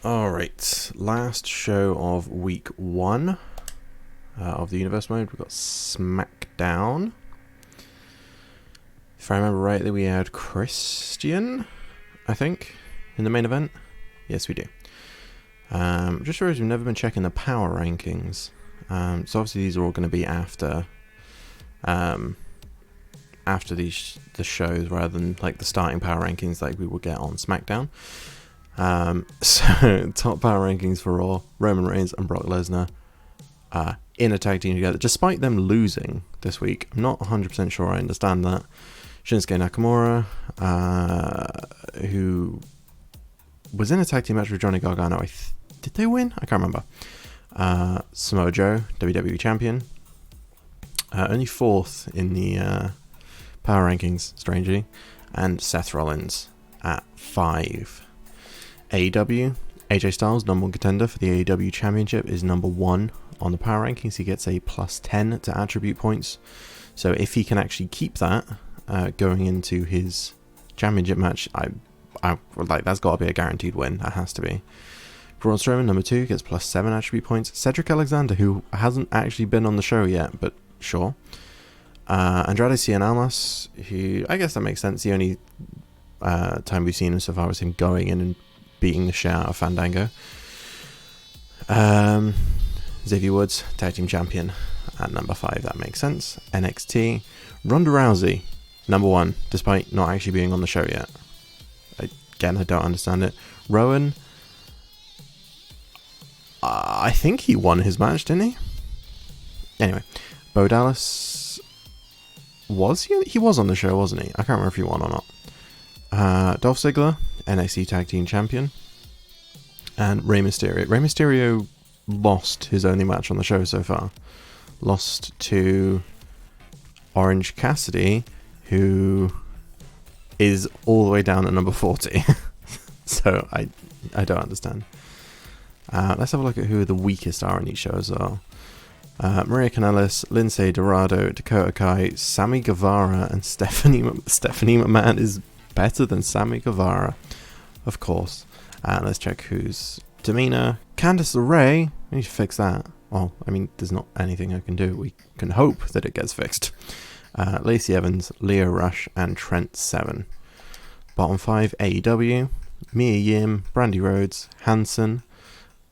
Alright, last show of week 1 of the Universe Mode. We've got SmackDown. If I remember rightly, we had Christian, I think, in the main event. Yes, we do. Just realized we've never been checking the power rankings. So obviously these are all going to be after the shows rather than like the starting power rankings like we will get on SmackDown. So top power rankings for Raw: Roman Reigns and Brock Lesnar in a tag team together, despite them losing this week. I'm not 100% sure I understand that. Shinsuke Nakamura, who was in a tag team match with Johnny Gargano. Did they win? I can't remember. Samoa Joe, WWE champion, only 4th in the power rankings, strangely, and Seth Rollins at 5. AEW, AJ Styles, number 1 contender for the AEW Championship, is number 1 on the power rankings. He gets a plus 10 to attribute points. So if he can actually keep that going into his championship match, I like that's got to be a guaranteed win. That has to be. Braun Strowman, number 2, gets plus 7 attribute points. Cedric Alexander, who hasn't actually been on the show yet, but sure. Andrade Cien Almas, who I guess that makes sense. The only time we've seen him so far was him going in and beating the shit out of Fandango. Xavier Woods, tag team champion at number 5. That makes sense. NXT, Ronda Rousey, number 1, despite not actually being on the show yet. Again, I don't understand it. Rowan, I think he won his match, didn't he? Anyway, Bo Dallas, he was on the show, wasn't he? I can't remember if he won or not. Dolph Ziggler, NXT Tag Team Champion, and Rey Mysterio. Rey Mysterio lost his only match on the show so far. Lost to Orange Cassidy, who is all the way down at number 40. So I don't understand. Let's have a look at who the weakest are in each show as well. Maria Kanellis, Lindsay Dorado, Dakota Kai, Sammy Guevara, and Stephanie McMahon is better than Sammy Guevara, of course. Let's check who's demeanor. Candice LeRae, we need to fix that. Well, I mean, there's not anything I can do. We can hope that it gets fixed. Lacey Evans, Leo Rush, and Trent Seven. Bottom 5, AEW, Mia Yim, Brandy Rhodes, Hanson,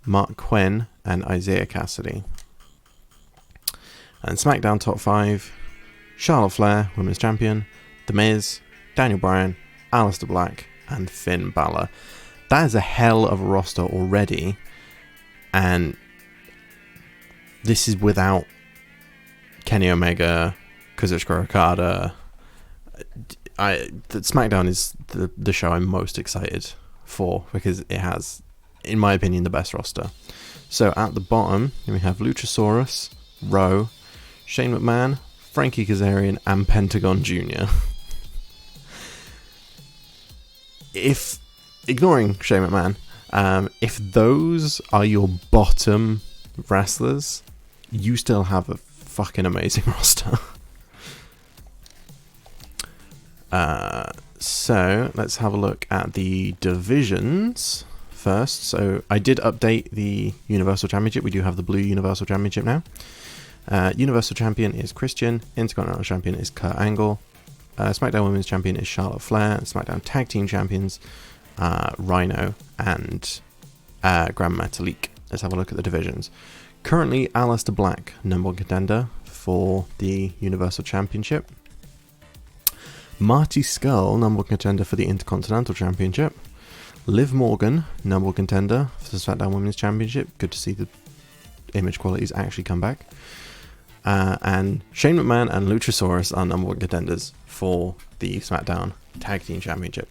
Mark Quinn, and Isaiah Cassidy. And SmackDown top 5, Charlotte Flair, Women's Champion, The Miz, Daniel Bryan, Aleister Black, and Finn Balor. That is a hell of a roster already, and this is without Kenny Omega, Kazuchika Okada. SmackDown is the show I'm most excited for because it has, in my opinion, the best roster. So at the bottom, we have Luchasaurus, Ro, Shane McMahon, Frankie Kazarian, and Pentagon Jr. If, ignoring Shane McMahon, if those are your bottom wrestlers, you still have a fucking amazing roster. So let's have a look at the divisions first. So I did update the Universal Championship. We do have the blue Universal Championship now. Universal Champion is Christian. Intercontinental Champion is Kurt Angle. SmackDown Women's Champion is Charlotte Flair. SmackDown Tag Team Champions, Rhino and Grand Metalik. Let's have a look at the divisions. Currently, Aleister Black, number 1 contender for the Universal Championship. Marty Scurll, number 1 contender for the Intercontinental Championship. Liv Morgan, number 1 contender for the SmackDown Women's Championship. Good to see the image qualities actually come back. And Shane McMahon and Luchasaurus are number 1 contenders for the SmackDown Tag Team Championship.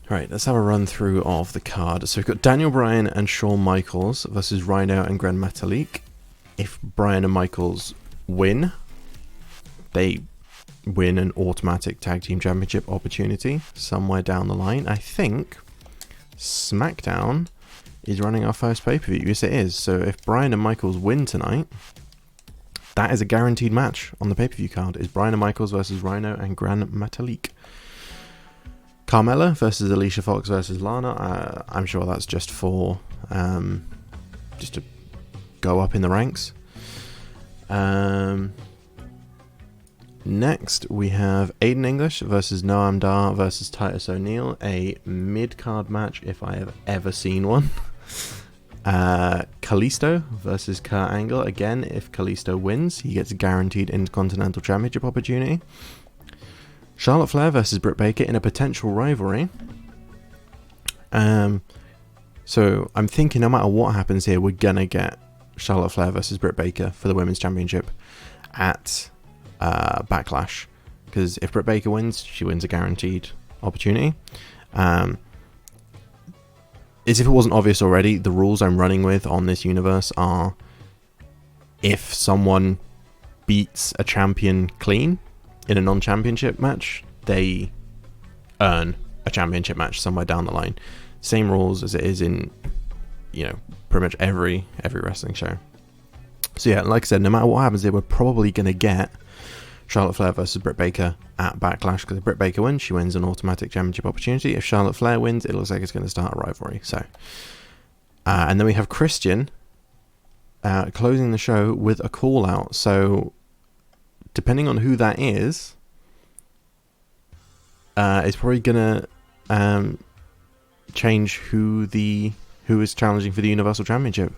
Right, let's have a run through of the card. So we've got Daniel Bryan and Shawn Michaels versus Rhino and Grand Metalik. If Bryan and Michaels win, they win an automatic Tag Team Championship opportunity somewhere down the line. I think SmackDown is running our first pay-per-view. Yes, it is. So if Bryan and Michaels win tonight, that is a guaranteed match on the pay-per-view card. Is Bryan and Michaels versus Rhino and Grand Metalik. Carmella versus Alicia Fox versus Lana. I'm sure that's just for just to go up in the ranks. Next, we have Aiden English versus Noam Dar versus Titus O'Neil, a mid-card match if I have ever seen one. Kalisto versus Kurt Angle. Again, if Kalisto wins, he gets a guaranteed Intercontinental Championship opportunity. Charlotte Flair versus Britt Baker in a potential rivalry. So I'm thinking no matter what happens here, we're gonna get Charlotte Flair versus Britt Baker for the Women's Championship at Backlash, because if Britt Baker wins, she wins a guaranteed opportunity. As if it wasn't obvious already, the rules I'm running with on this universe are if someone beats a champion clean in a non-championship match, they earn a championship match somewhere down the line. Same rules as it is in, pretty much every wrestling show. So yeah, like I said, no matter what happens here, we're probably going to get Charlotte Flair versus Britt Baker at Backlash, because if Britt Baker wins, she wins an automatic championship opportunity. If Charlotte Flair wins, it looks like it's going to start a rivalry. So, and then we have Christian closing the show with a call out. So, depending on who that is, it's probably going to change who is challenging for the Universal Championship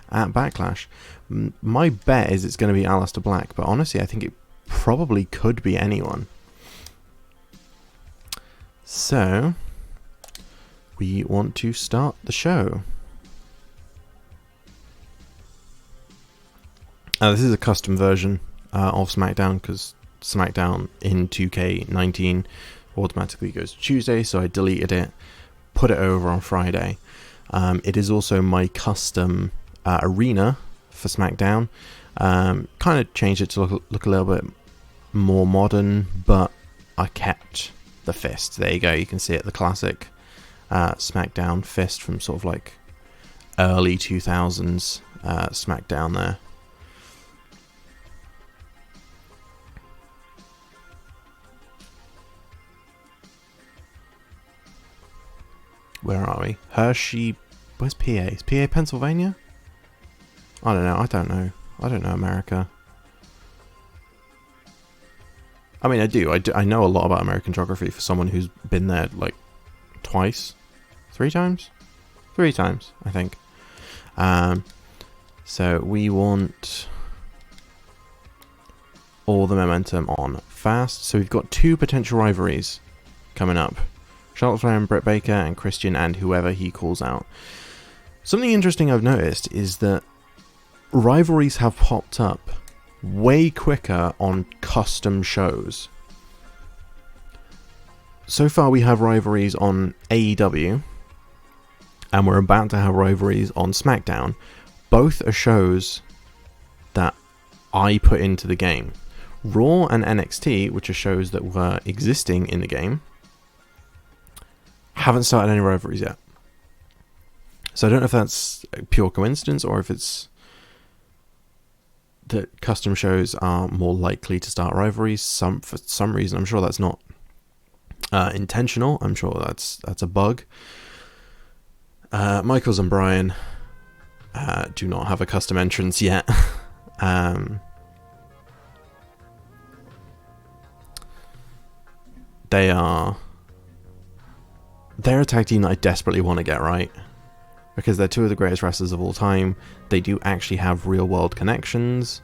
at Backlash. My bet is it's going to be Aleister Black, but honestly, I think it probably could be anyone. So, we want to start the show. This is a custom version of SmackDown, because SmackDown in 2K19 automatically goes to Tuesday, so I deleted it, put it over on Friday. It is also my custom arena for SmackDown. Kind of changed it to look a little bit more modern, but I kept the fist. There you go, you can see it, the classic SmackDown fist from sort of like early 2000s SmackDown there. Where are we? Hershey. Where's PA? Is PA Pennsylvania? I don't know. I don't know America. I mean, I do. I know a lot about American geography for someone who's been there like twice, 3 times, I think. So we want all the momentum on fast. So we've got 2 potential rivalries coming up: Charlotte Flair and Britt Baker, and Christian and whoever he calls out. Something interesting I've noticed is that rivalries have popped up way quicker on custom shows. So far we have rivalries on AEW, and we're about to have rivalries on SmackDown. Both are shows that I put into the game. Raw and NXT, which are shows that were existing in the game, haven't started any rivalries yet. So I don't know if that's a pure coincidence, or if it's that custom shows are more likely to start rivalries for some reason. I'm sure that's not intentional. I'm sure that's a bug. Michaels and Bryan do not have a custom entrance yet. They're a tag team that I desperately want to get right, because they're 2 of the greatest wrestlers of all time. They do actually have real world connections,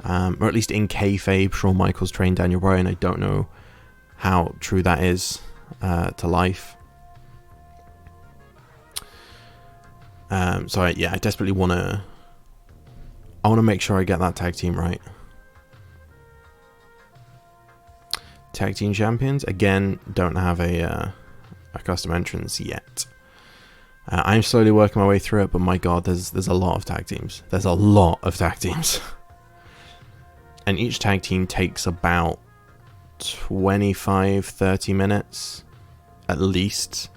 or at least in kayfabe. Shawn Michaels trained Daniel Bryan. I don't know how true that is to life. So I desperately want to make sure I get that tag team right. Tag team champions, again, don't have a custom entrance yet. I'm slowly working my way through it, but my god, there's a lot of tag teams. There's a lot of tag teams. And each tag team takes about 25-30 minutes at least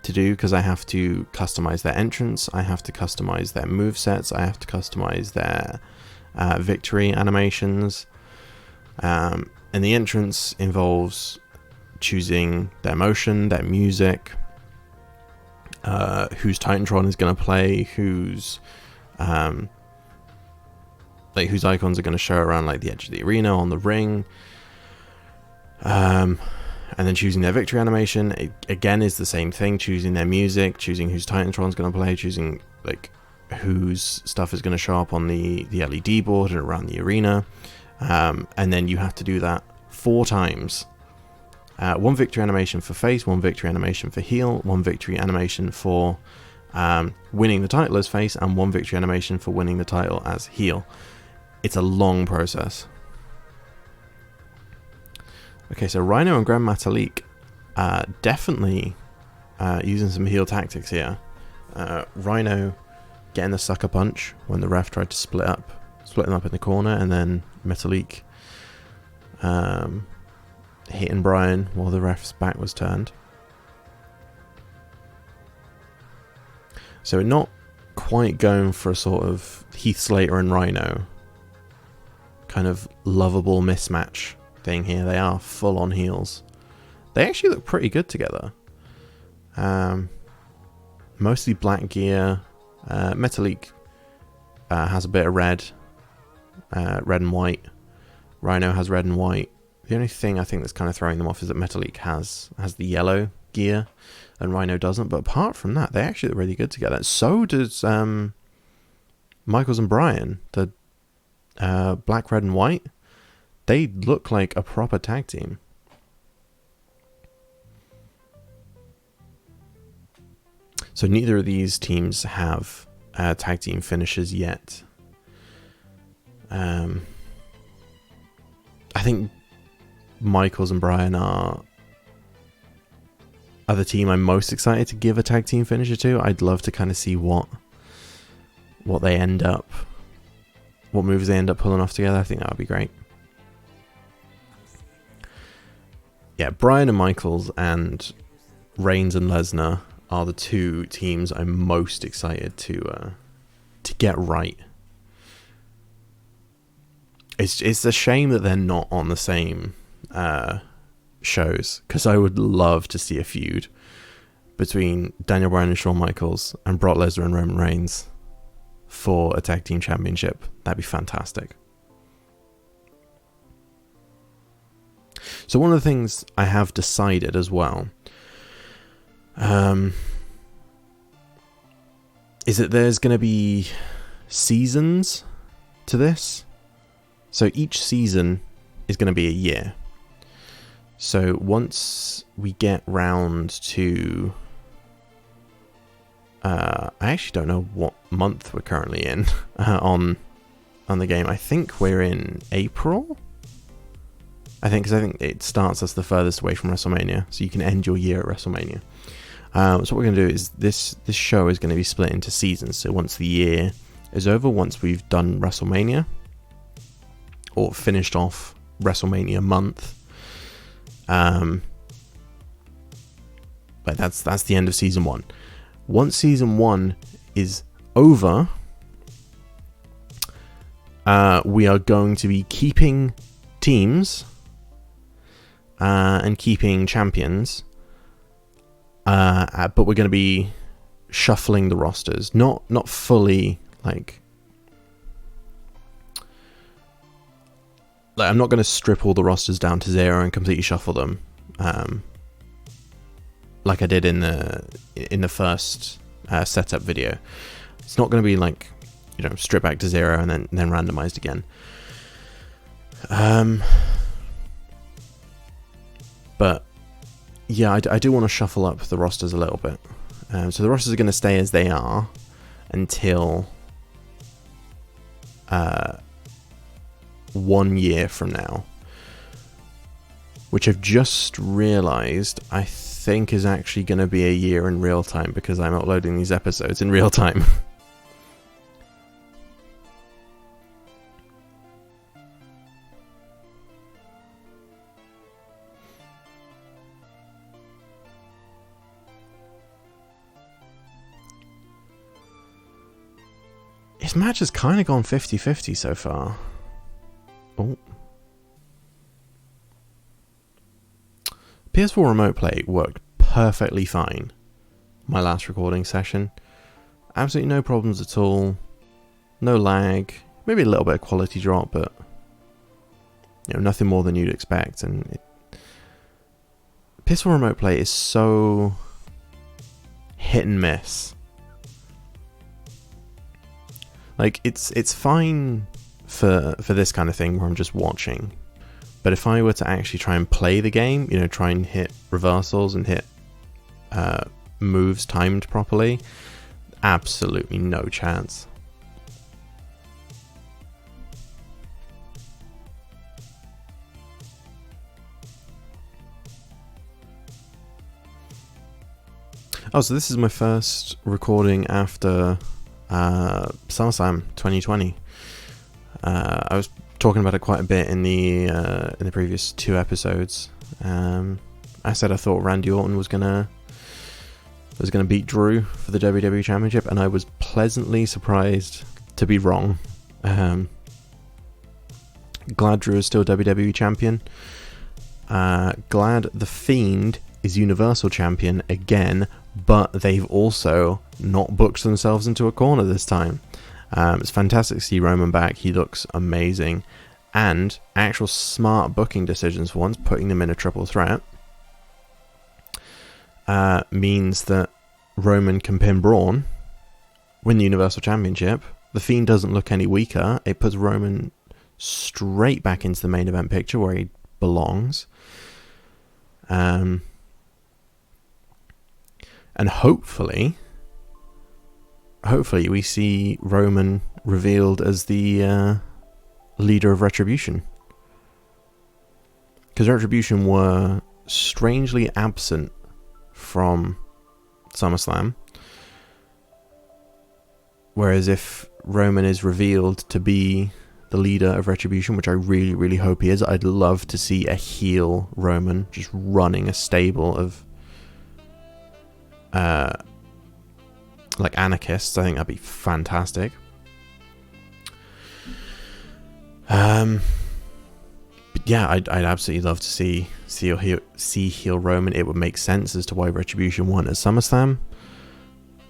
to do, because I have to customize their entrance, I have to customize their movesets, I have to customize their victory animations, and the entrance involves choosing their motion, their music, whose Titantron is going to play, whose icons are going to show around like the edge of the arena, on the ring, and then choosing their victory animation. It, again, is the same thing, choosing their music, choosing whose Titantron is going to play, choosing like whose stuff is going to show up on the LED board and around the arena, and then you have to do that 4 times. 1 victory animation for face, 1 victory animation for heel, 1 victory animation for winning the title as face, and 1 victory animation for winning the title as heel. It's a long process. Okay, so Rhino and Grand Metalik definitely using some heel tactics here. Rhino getting the sucker punch when the ref tried to split them up in the corner, and then Metalik hitting Brian while the ref's back was turned. So not quite going for a sort of Heath Slater and Rhino kind of lovable mismatch thing here. They are full on heels. They actually look pretty good together. Mostly black gear. Metalik has a bit of red and white. Rhino has red and white. The only thing I think that's kind of throwing them off is that Metalik has the yellow gear and Rhino doesn't. But apart from that, they actually look really good together. So does Michaels and Bryan, the black, red, and white. They look like a proper tag team. So neither of these teams have tag team finishes yet. I think Michaels and Bryan are the team I'm most excited to give a tag team finisher to. I'd love to kind of see what they end up, what moves they end up pulling off together. I think that would be great. Yeah, Bryan and Michaels and Reigns and Lesnar are the 2 teams I'm most excited to get right. It's a shame that they're not on the same shows, because I would love to see a feud between Daniel Bryan and Shawn Michaels and Brock Lesnar and Roman Reigns for a tag team championship. That'd be fantastic. So one of the things I have decided as well is that there's going to be seasons to this. So each season is going to be a year. So once we get round to... I actually don't know what month we're currently in on the game. I think we're in April. I think it starts us the furthest away from WrestleMania. So you can end your year at WrestleMania. So what we're going to do is this show is going to be split into seasons. So once the year is over, once we've done WrestleMania, or finished off WrestleMania month, but that's the end of season 1. Once season 1 is over, we are going to be keeping teams and keeping champions, but we're going to be shuffling the rosters, not fully like I'm not going to strip all the rosters down to 0 and completely shuffle them, like I did in the first setup video. It's not going to be like, strip back to 0 and then randomized again. But yeah, I do want to shuffle up the rosters a little bit. So the rosters are going to stay as they are until 1 year from now, which I've just realized I think is actually going to be a year in real time, because I'm uploading these episodes in real time. His match has kind of gone 50-50 so far. Oh. PS4 remote play worked perfectly fine. My last recording session. Absolutely no problems at all. No lag. Maybe a little bit of quality drop, but nothing more than you'd expect. And PS4 remote play is so hit and miss. Like, it's fine for this kind of thing where I'm just watching. But if I were to actually try and play the game, try and hit reversals and hit moves timed properly, absolutely no chance. Oh, so this is my first recording after SummerSlam 2020. I was talking about it quite a bit in the previous 2 episodes. I said I thought Randy Orton was gonna beat Drew for the WWE Championship, and I was pleasantly surprised to be wrong. Glad Drew is still WWE Champion. Glad The Fiend is Universal Champion again, but they've also not booked themselves into a corner this time. It's fantastic to see Roman back. He looks amazing. And actual smart booking decisions for once, putting them in a triple threat, means that Roman can pin Braun, win the Universal Championship. The Fiend doesn't look any weaker. It puts Roman straight back into the main event picture where he belongs. And hopefully we see Roman revealed as the leader of Retribution. Because Retribution were strangely absent from SummerSlam. Whereas if Roman is revealed to be the leader of Retribution, which I really, really hope he is, I'd love to see a heel Roman just running a stable of like anarchists. I think that'd be fantastic. But yeah, I'd absolutely love to see heel Roman. It would make sense as to why Retribution won at SummerSlam.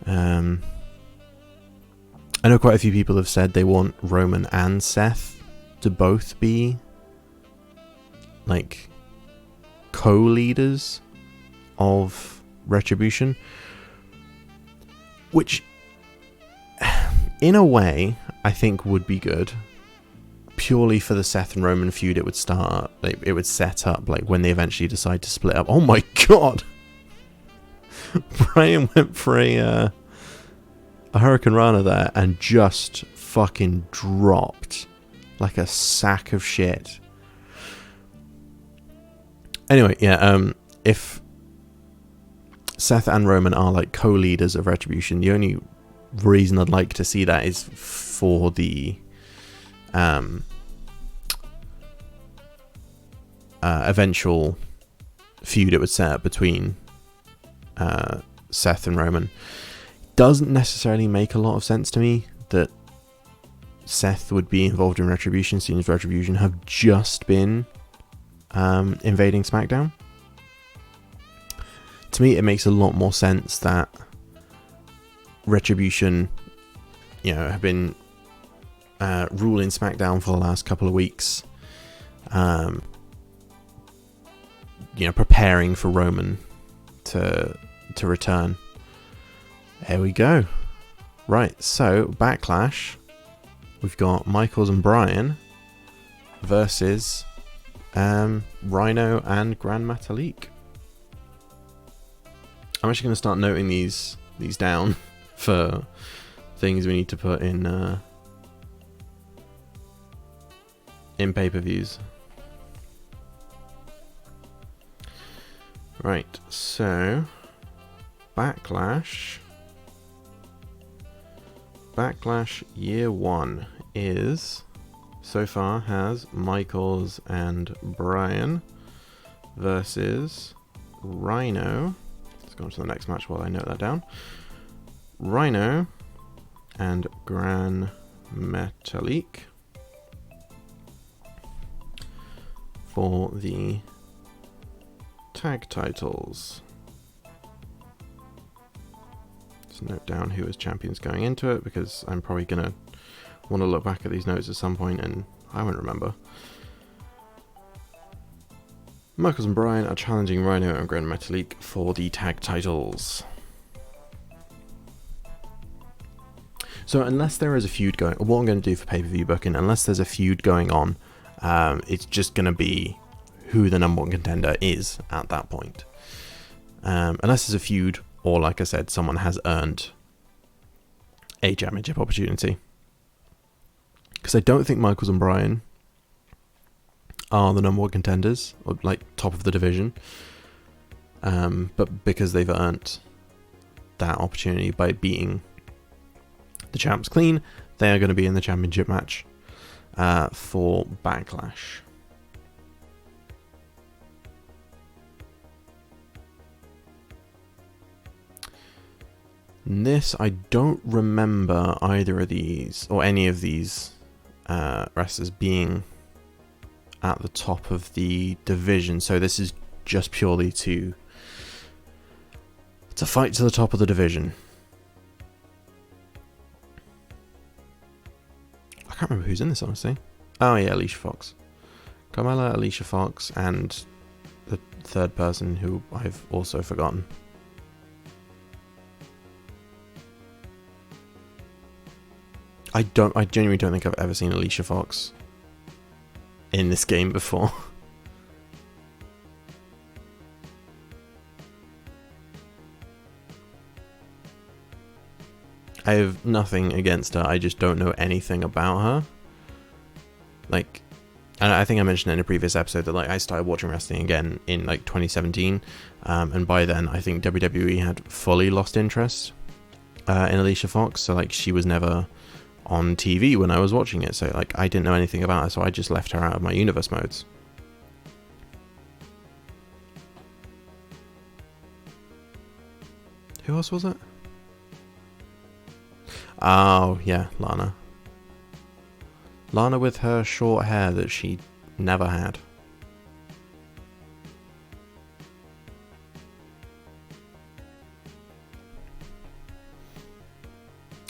I know quite a few people have said they want Roman and Seth to both be like co-leaders of Retribution, which in a way I think would be good. Purely for the Seth and Roman feud, it would start, like, it would set up like when they eventually decide to split up. Oh my god! Brian went for a Hurricane Rana there and just fucking dropped like a sack of shit. Anyway, yeah, if Seth and Roman are like co-leaders of Retribution, the only reason I'd like to see that is for the eventual feud it would set up between Seth and Roman. Doesn't necessarily make a lot of sense to me that Seth would be involved in Retribution, seeing as Retribution have just been invading SmackDown. To me, it makes a lot more sense that Retribution, have been ruling SmackDown for the last couple of weeks, preparing for Roman to return. There we go. Right, so Backlash, we've got Michaels and Bryan versus Rhino and Gran Metalik. I'm actually going to start noting these down for things we need to put in pay-per-views. Right, so Backlash year 1 is, so far, has Michaels and Bryan versus Rhino. Let's go on to the next match while I note that down. Rhino and Gran Metalik for the tag titles. Let's note down who is champions going into it, because I'm probably going to want to look back at these notes at some point and I won't remember. Michaels and Bryan are challenging Rhino and Grand Metalik for the tag titles. So unless there is a feud going, what I'm going to do for pay-per-view booking, unless there's a feud going on, it's just going to be who the number one contender is at that point. Unless there's a feud, or like I said, someone has earned a championship opportunity. Because I don't think Michaels and Bryan are the number one contenders, or like top of the division. But because they've earned that opportunity by beating the champs clean, they are going to be in the championship match for Backlash. This, I don't remember either of these, or any of these wrestlers being at the top of the division, so this is just purely to fight to the top of the division. I can't remember who's in this, honestly. Oh yeah, Alicia Fox. Carmella, Alicia Fox, and the third person who I've also forgotten. I genuinely don't think I've ever seen Alicia Fox in this game before. I have nothing against her, I just don't know anything about her. Like, and I think I mentioned in a previous episode that like I started watching wrestling again in like 2017, and by then I think WWE had fully lost interest in Alicia Fox, so like she was never on TV when I was watching it, so like I didn't know anything about her, so I just left her out of my universe modes. Who else was it? Oh yeah, Lana. Lana with her short hair that she never had.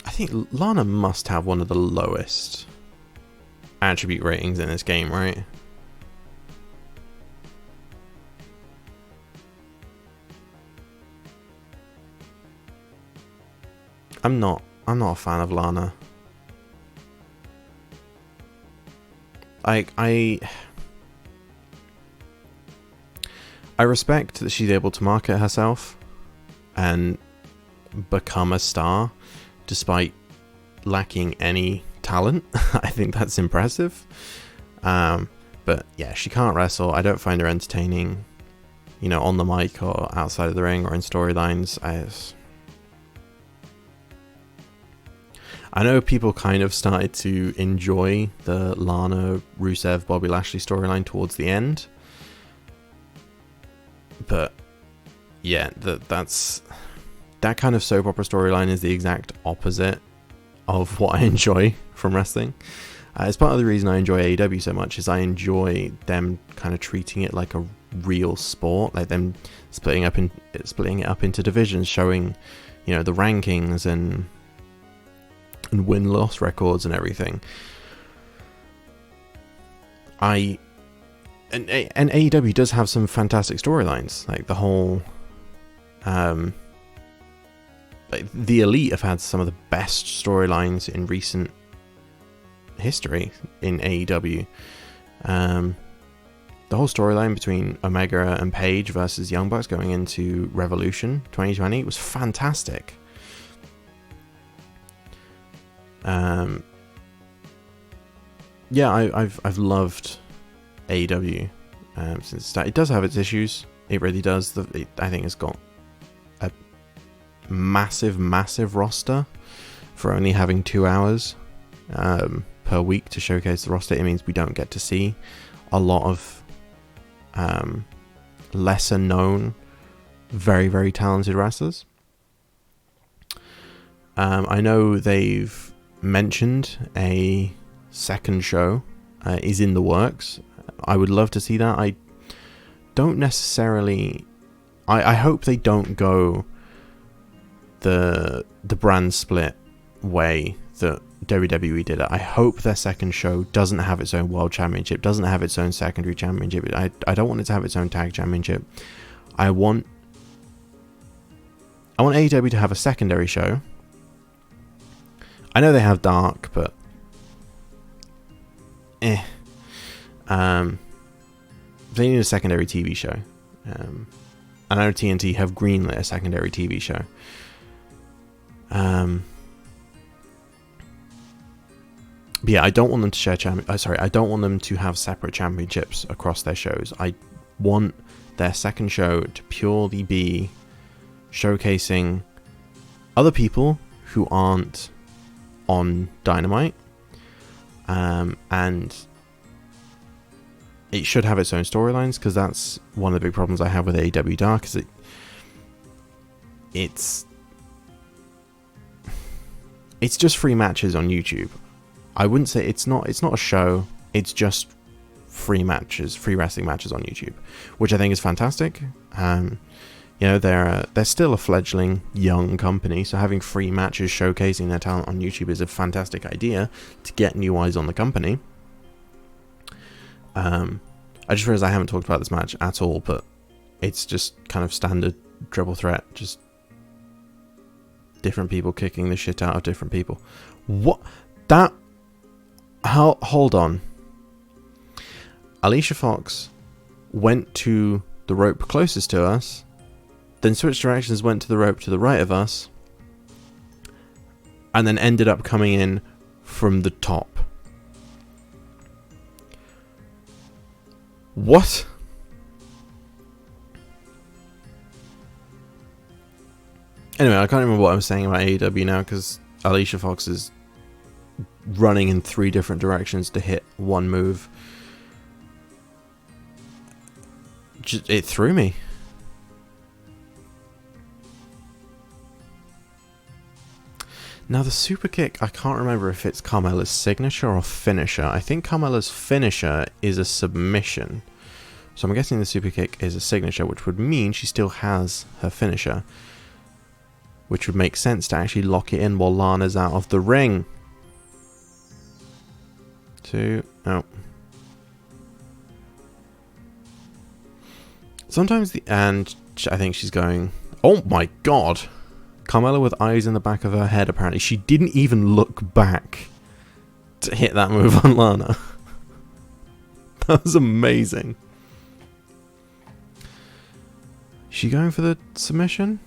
I think Lana must have one of the lowest attribute ratings in this game, right? I'm not a fan of Lana. I respect that she's able to market herself and become a star despite lacking any talent. I think that's impressive. But yeah, she can't wrestle. I don't find her entertaining, you know, on the mic or outside of the ring or in storylines. I know people kind of started to enjoy the Lana, Rusev, Bobby Lashley storyline towards the end. But yeah, that kind of soap opera storyline is the exact opposite of what I enjoy from wrestling. It's part of the reason I enjoy AEW so much, is I enjoy them kind of treating it like a real sport, like them splitting it up into divisions, showing, you know, the rankings and win-loss records and everything. And AEW does have some fantastic storylines, like the whole like the Elite have had some of the best storylines in recent history in AEW. The whole storyline between Omega and Page versus Young Bucks going into Revolution 2020 was fantastic. Yeah, I've loved AEW since the start. It does have its issues. It really does. I think it's got a massive roster for only having 2 hours per week to showcase the roster. It means we don't get to see a lot of lesser known, very talented wrestlers. I know they've mentioned a second show is in the works. I would love to see that. I don't necessarily... I hope they don't go the brand split way that WWE did it. I hope their second show doesn't have its own World Championship, doesn't have its own secondary championship. I don't want it to have its own tag championship. I want AEW to have a secondary show. I know they have Dark, but they need a secondary TV show. I know TNT have greenlit a secondary TV show. But yeah, I don't want them to share I don't want them to have separate championships across their shows. I want their second show to purely be showcasing other people who aren't on Dynamite, and it should have its own storylines, because that's one of the big problems I have with AEW Dark, is it's just free matches on YouTube. I wouldn't say it's not a show, it's just free matches, free wrestling matches on YouTube, which I think is fantastic. You know, they're still a fledgling young company, so having free matches showcasing their talent on YouTube is a fantastic idea to get new eyes on the company. I just realized I haven't talked about this match at all, but it's just kind of standard triple threat, just different people kicking the shit out of different people. What? That... Hold on. Alicia Fox went to the rope closest to us, then switched directions, went to the rope to the right of us, and then ended up coming in from the top. What? Anyway, I can't remember what I was saying about AEW now, because Alicia Fox is running in 3 different directions to hit one move. It threw me. Now the super kick, I can't remember if it's Carmella's signature or finisher. I think Carmella's finisher is a submission. So I'm guessing the super kick is a signature, which would mean she still has her finisher. Which would make sense to actually lock it in while Lana's out of the ring. 2, oh. Sometimes and I think she's going, oh my god. Carmella with eyes in the back of her head, apparently. She didn't even look back to hit that move on Lana. That was amazing. Is she going for the submission?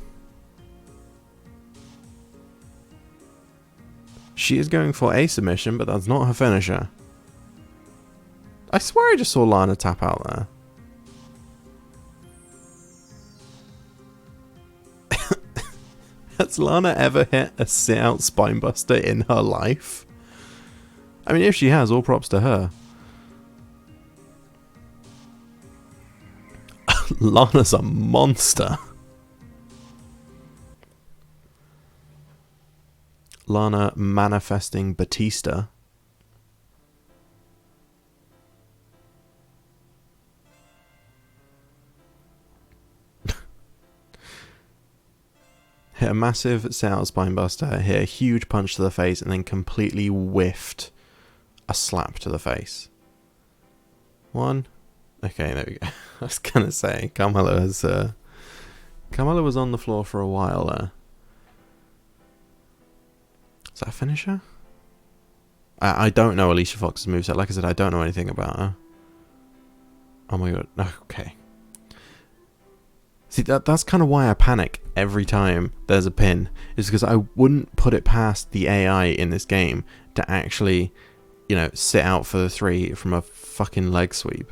She is going for a submission, but that's not her finisher. I swear I just saw Lana tap out there. Has Lana ever hit a sit-out spinebuster in her life? I mean, if she has, all props to her. Lana's a monster. Lana manifesting Batista. Hit a massive sit-out spinebuster, hit a huge punch to the face, and then completely whiffed a slap to the face. 1. Okay, there we go. I was gonna say, Carmella was on the floor for a while there. Is that a finisher? I don't know Alicia Fox's moveset. Like I said, I don't know anything about her. Oh my god. Okay. See, that's kind of why I panic every time there's a pin. Is because I wouldn't put it past the AI in this game to actually, you know, sit out for the 3 from a fucking leg sweep.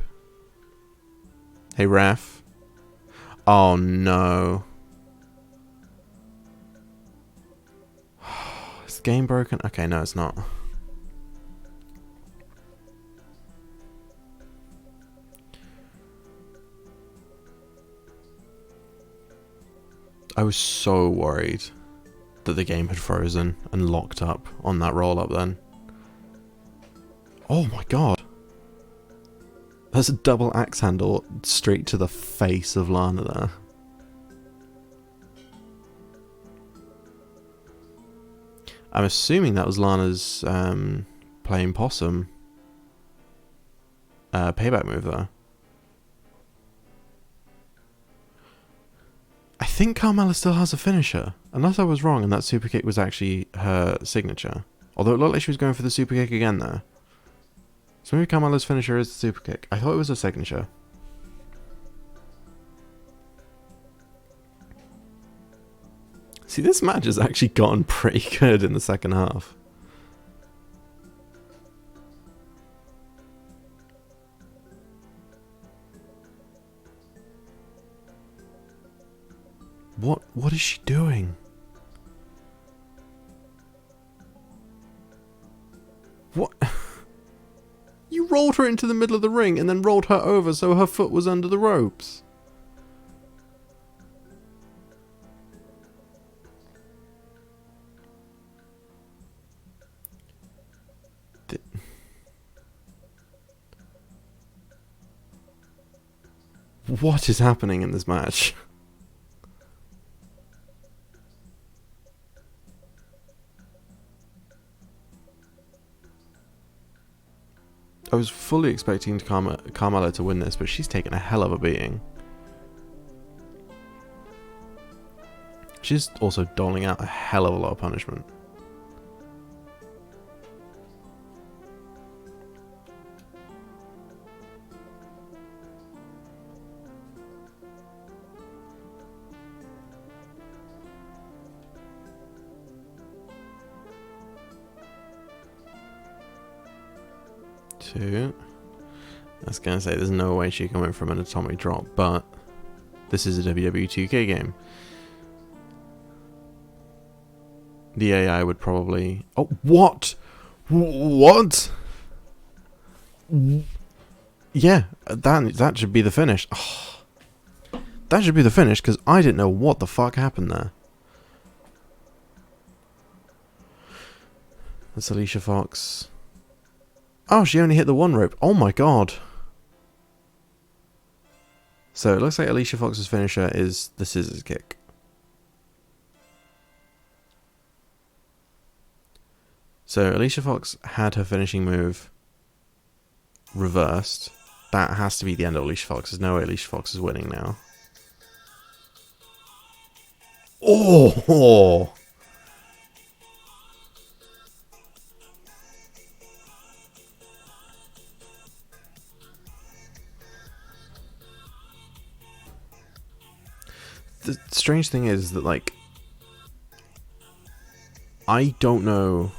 Hey, ref. Oh, no. Is the game broken? Okay, no, it's not. I was so worried that the game had frozen and locked up on that roll-up then. Oh my god. There's a double axe handle straight to the face of Lana there. I'm assuming that was Lana's playing possum payback move there. I think Carmella still has a finisher, unless I was wrong and that super kick was actually her signature. Although it looked like she was going for the super kick again there. So maybe Carmella's finisher is the super kick. I thought it was her signature. See, this match has actually gotten pretty good in the second half. What is she doing? What? You rolled her into the middle of the ring and then rolled her over so her foot was under the ropes. What is happening in this match? I was fully expecting Carmella to win this, but she's taken a hell of a beating. She's also doling out a hell of a lot of punishment. I was gonna say there's no way she can win from an atomic drop, but this is a WWE 2K game. The AI would probably... Oh, what? What? Yeah, that should be the finish. Oh, that should be the finish, because I didn't know what the fuck happened there. That's Alicia Fox. Oh, she only hit the one rope. Oh my god. So it looks like Alicia Fox's finisher is the scissors kick. So Alicia Fox had her finishing move reversed. That has to be the end of Alicia Fox. There's no way Alicia Fox is winning now. Oh! The strange thing is that, like, I don't know,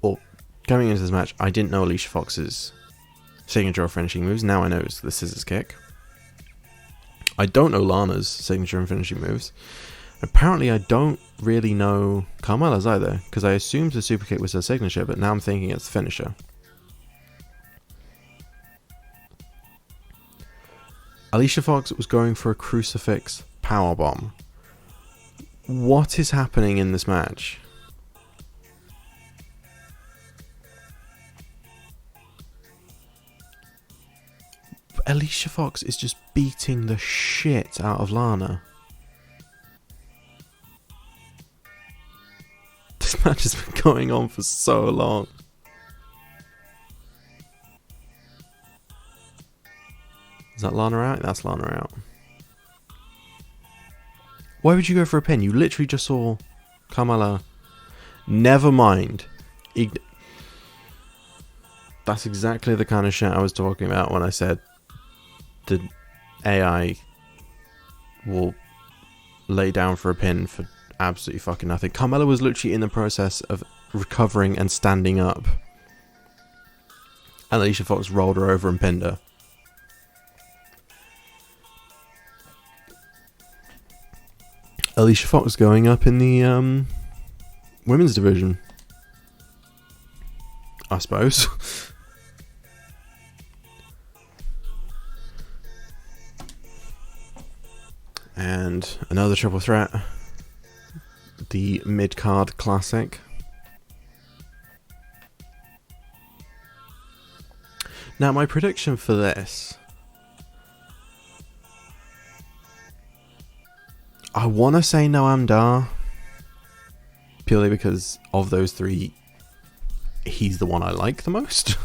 or going into this match, I didn't know Alicia Fox's signature or finishing moves. Now I know it's the scissors kick. I don't know Lana's signature and finishing moves. Apparently I don't really know Carmella's either, because I assumed the super kick was her signature, but now I'm thinking it's the finisher. Alicia Fox was going for a crucifix powerbomb. What is happening in this match? Alicia Fox is just beating the shit out of Lana. This match has been going on for so long. Is that Lana out? That's Lana out. Why would you go for a pin? You literally just saw Carmella. Never mind. That's exactly the kind of shit I was talking about when I said the AI will lay down for a pin for absolutely fucking nothing. Carmella was literally in the process of recovering and standing up, and Alicia Fox rolled her over and pinned her. Alicia Fox going up in the women's division, I suppose. And another triple threat, the mid-card classic. Now, my prediction for this, I want to say Noam Dar, purely because of those three, he's the one I like the most.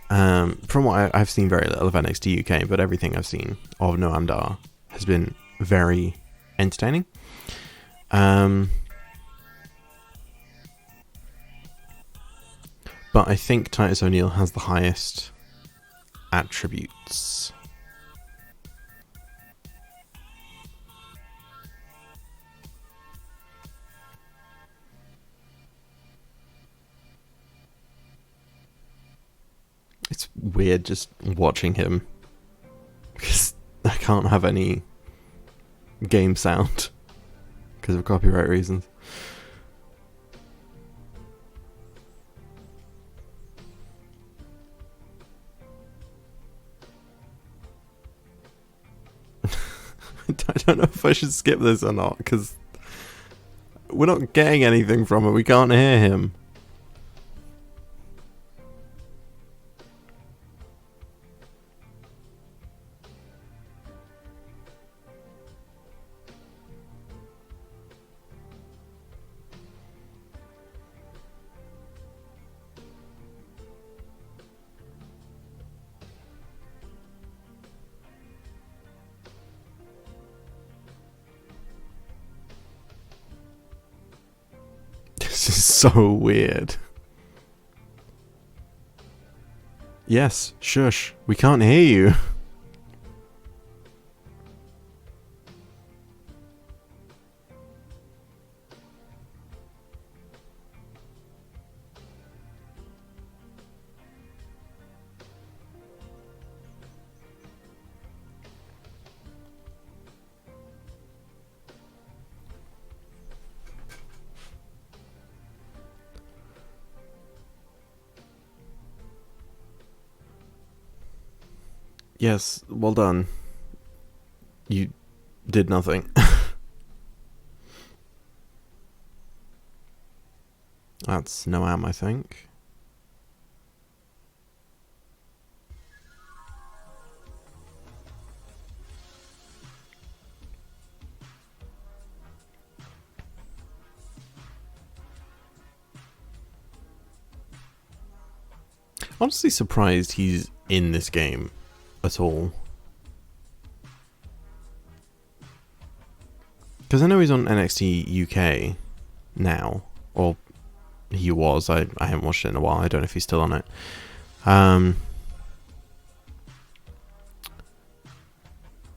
From what I've seen very little of NXT UK, but everything I've seen of Noam Dar has been very entertaining. But I think Titus O'Neil has the highest attributes. It's weird just watching him because I can't have any game sound because of copyright reasons. I don't know if I should skip this or not because we're not getting anything from it. We can't hear him. This is so weird. Yes, shush. We can't hear you. Yes, well done. You did nothing. That's Noam, I think. Honestly surprised he's in this game at all. Because I know he's on NXT UK now, or he was. I haven't watched it in a while. I don't know if he's still on it.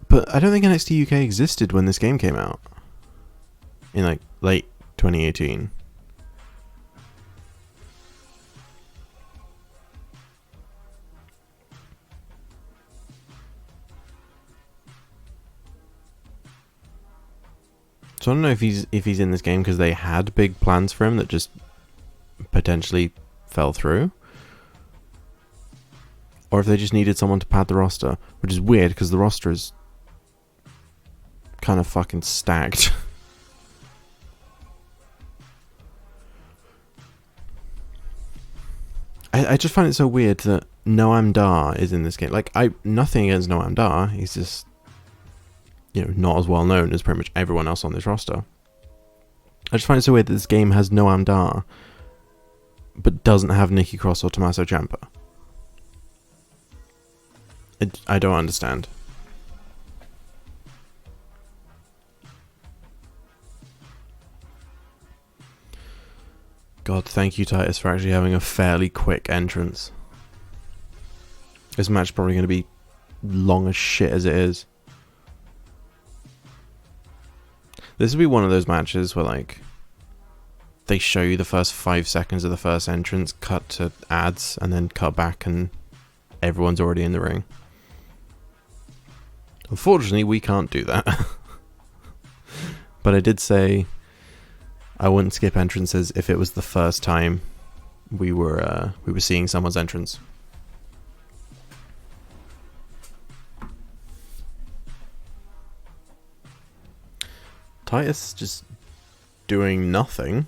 But I don't think NXT UK existed when this game came out. In like late 2018. So I don't know if he's in this game because they had big plans for him that just potentially fell through, or if they just needed someone to pad the roster, which is weird because the roster is kind of fucking stacked. I just find it so weird that Noam Dar is in this game. Like, nothing against Noam Dar. He's just, not as well known as pretty much everyone else on this roster. I just find it so weird that this game has Noam Dar, but doesn't have Nikki Cross or Tommaso Ciampa. I don't understand. God, thank you, Titus, for actually having a fairly quick entrance. This match is probably going to be long as shit as it is. This will be one of those matches where, like, they show you the first 5 seconds of the first entrance, cut to ads, and then cut back and everyone's already in the ring. Unfortunately, we can't do that. But I did say I wouldn't skip entrances if it was the first time we were seeing someone's entrance. Titus just doing nothing.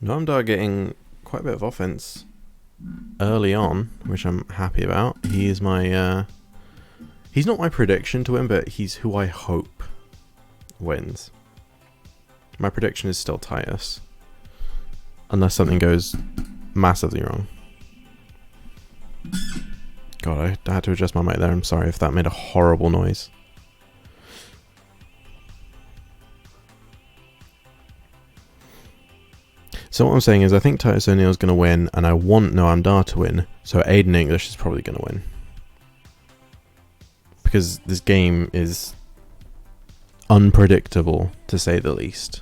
Noam Dar getting quite a bit of offense early on, which I'm happy about. He is my... he's not my prediction to win, but he's who I hope wins. My prediction is still Titus. Unless something goes massively wrong. God, I had to adjust my mic there. I'm sorry if that made a horrible noise. So what I'm saying is I think Titus O'Neil is going to win, and I want Noam Dar to win, so Aiden English is probably going to win. Because this game is unpredictable, to say the least.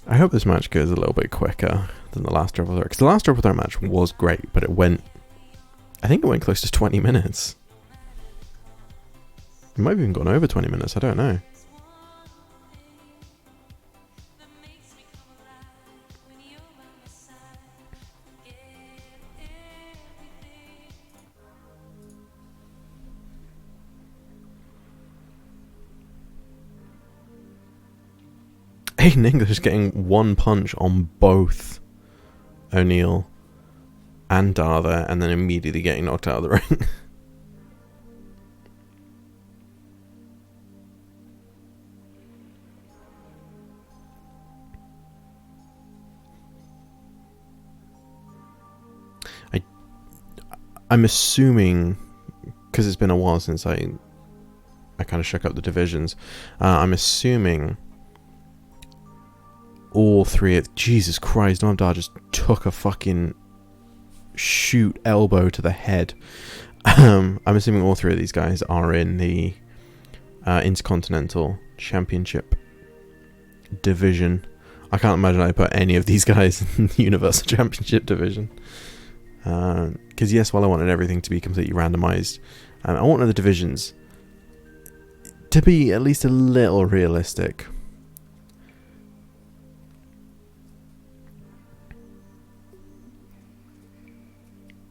I hope this match goes a little bit quicker than the last Triple Threat, because the last Triple Threat match was great, but I think it went close to 20 minutes. It might have even gone over 20 minutes, I don't know. Aiden English getting one punch on both O'Neil and Dar there, and then immediately getting knocked out of the ring. I'm assuming, because it's been a while since I kind of shook up the divisions, I'm assuming all three of... Jesus Christ, Noam Dar just took a fucking shoot elbow to the head. I'm assuming all three of these guys are in the Intercontinental Championship division. I can't imagine I put any of these guys in the Universal Championship division. Because yes, while I wanted everything to be completely randomized, I wanted the divisions to be at least a little realistic.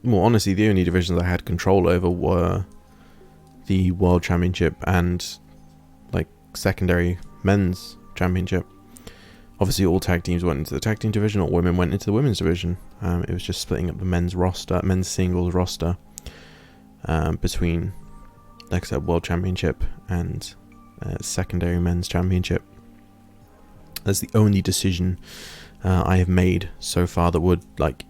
Well, honestly, the only divisions I had control over were the World Championship and like secondary men's championship. Obviously, all tag teams went into the tag team division, all women went into the women's division. It was just splitting up the men's roster, men's singles roster, between, like I said, World Championship and secondary men's championship. That's the only decision I have made so far that would like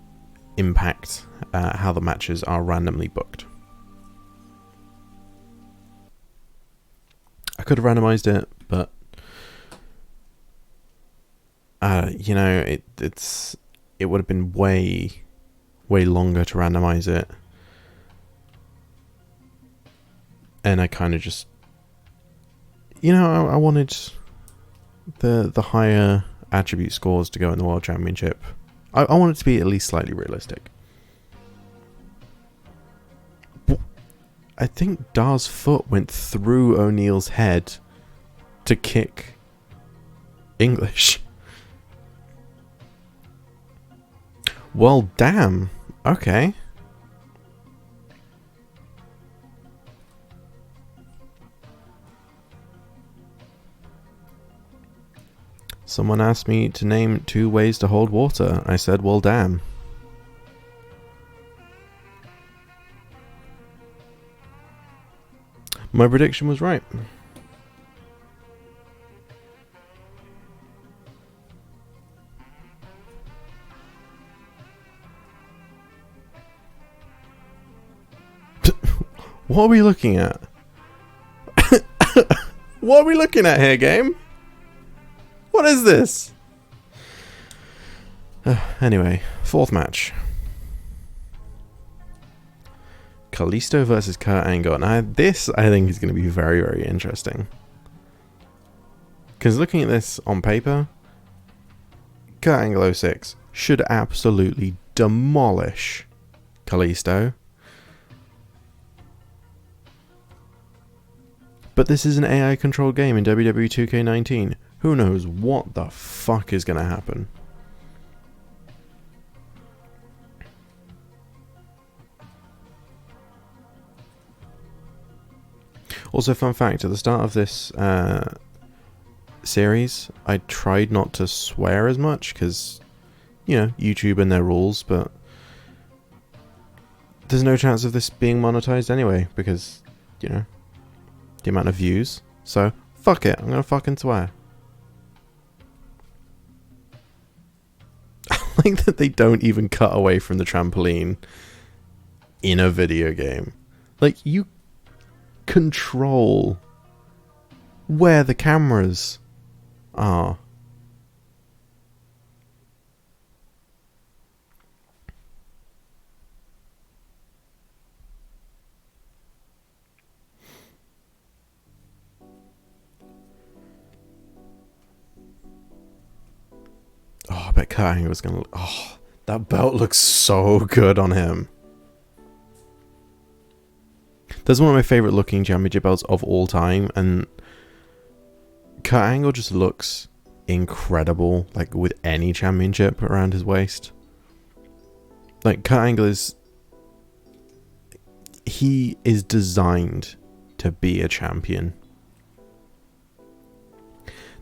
impact how the matches are randomly booked. I could have randomized it, but you know, it would have been way longer to randomize it, and I kind of just, you know, I wanted the higher attribute scores to go in the World Championship. I want it to be at least slightly realistic. I think Dar's foot went through O'Neil's head to kick English. Well, damn. Okay. Someone asked me to name 2 ways to hold water. I said, well, damn. My prediction was right. What are we looking at? What are we looking at here, game? What is this? Anyway, 4th match. Kalisto versus Kurt Angle. Now, this I think is going to be very, very interesting. Because looking at this on paper, Kurt Angle 06 should absolutely demolish Kalisto. But this is an AI-controlled game in WWE 2K19. Who knows what the fuck is going to happen? Also, fun fact, at the start of this series, I tried not to swear as much because, you know, YouTube and their rules, but there's no chance of this being monetized anyway because, you know, the amount of views. So, fuck it, I'm gonna fucking swear. I like that they don't even cut away from the trampoline in a video game. Like, you control where the cameras are. Oh, I bet Kurt Angle was gonna. Oh, that belt looks so good on him. That's one of my favorite looking championship belts of all time, and Kurt Angle just looks incredible, like with any championship around his waist. Like, Kurt Angle he is designed to be a champion.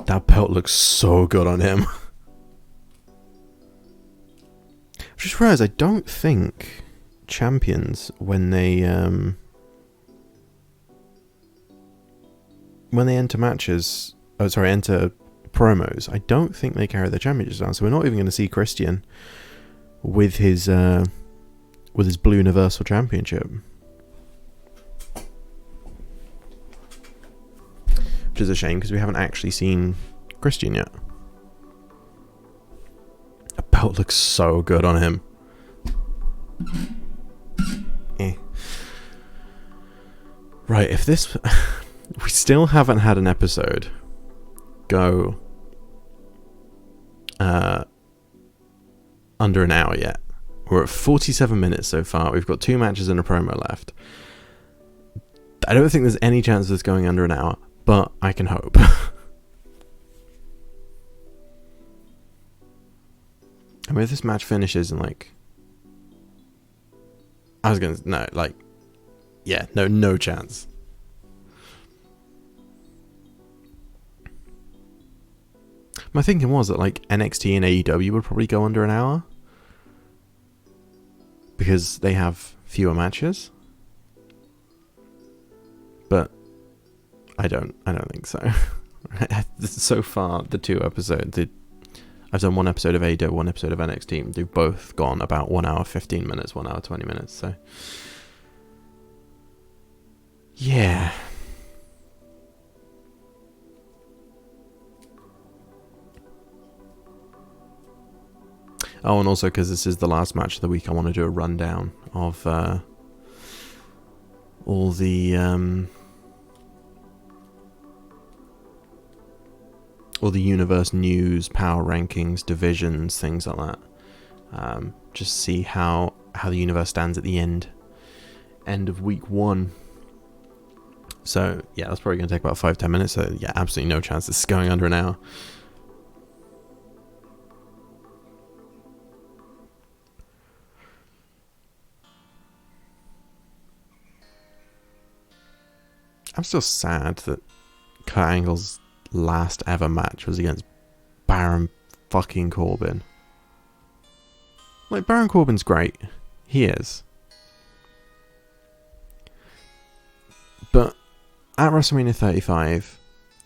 That belt looks so good on him. I just realised I don't think champions, when they enter matches, enter promos, I don't think they carry their championships down. So we're not even going to see Christian with his Blue Universal Championship, which is a shame because we haven't actually seen Christian yet. The belt looks so good on him. Right, if this... we still haven't had an episode go under an hour yet. We're at 47 minutes so far. We've got 2 matches and a promo left. I don't think there's any chance of this going under an hour, but I can hope. I mean, if this match finishes in like... no chance. My thinking was that like NXT and AEW would probably go under an hour because they have fewer matches. But I don't think so. So far, the 2 episodes, I've done 1 episode of AEW, 1 episode of NXT. They've both gone about 1 hour 15 minutes, 1 hour 20 minutes. So yeah. Oh, and also because this is the last match of the week, I want to do a rundown of all the universe news, power rankings, divisions, things like that. Just see how the universe stands at the end of week 1. So yeah, that's probably going to take about 5-10 minutes. So yeah, absolutely no chance this is going under an hour. I'm still sad that Kurt Angle's last ever match was against Baron fucking Corbin. Like, Baron Corbin's great. He is. But at WrestleMania 35,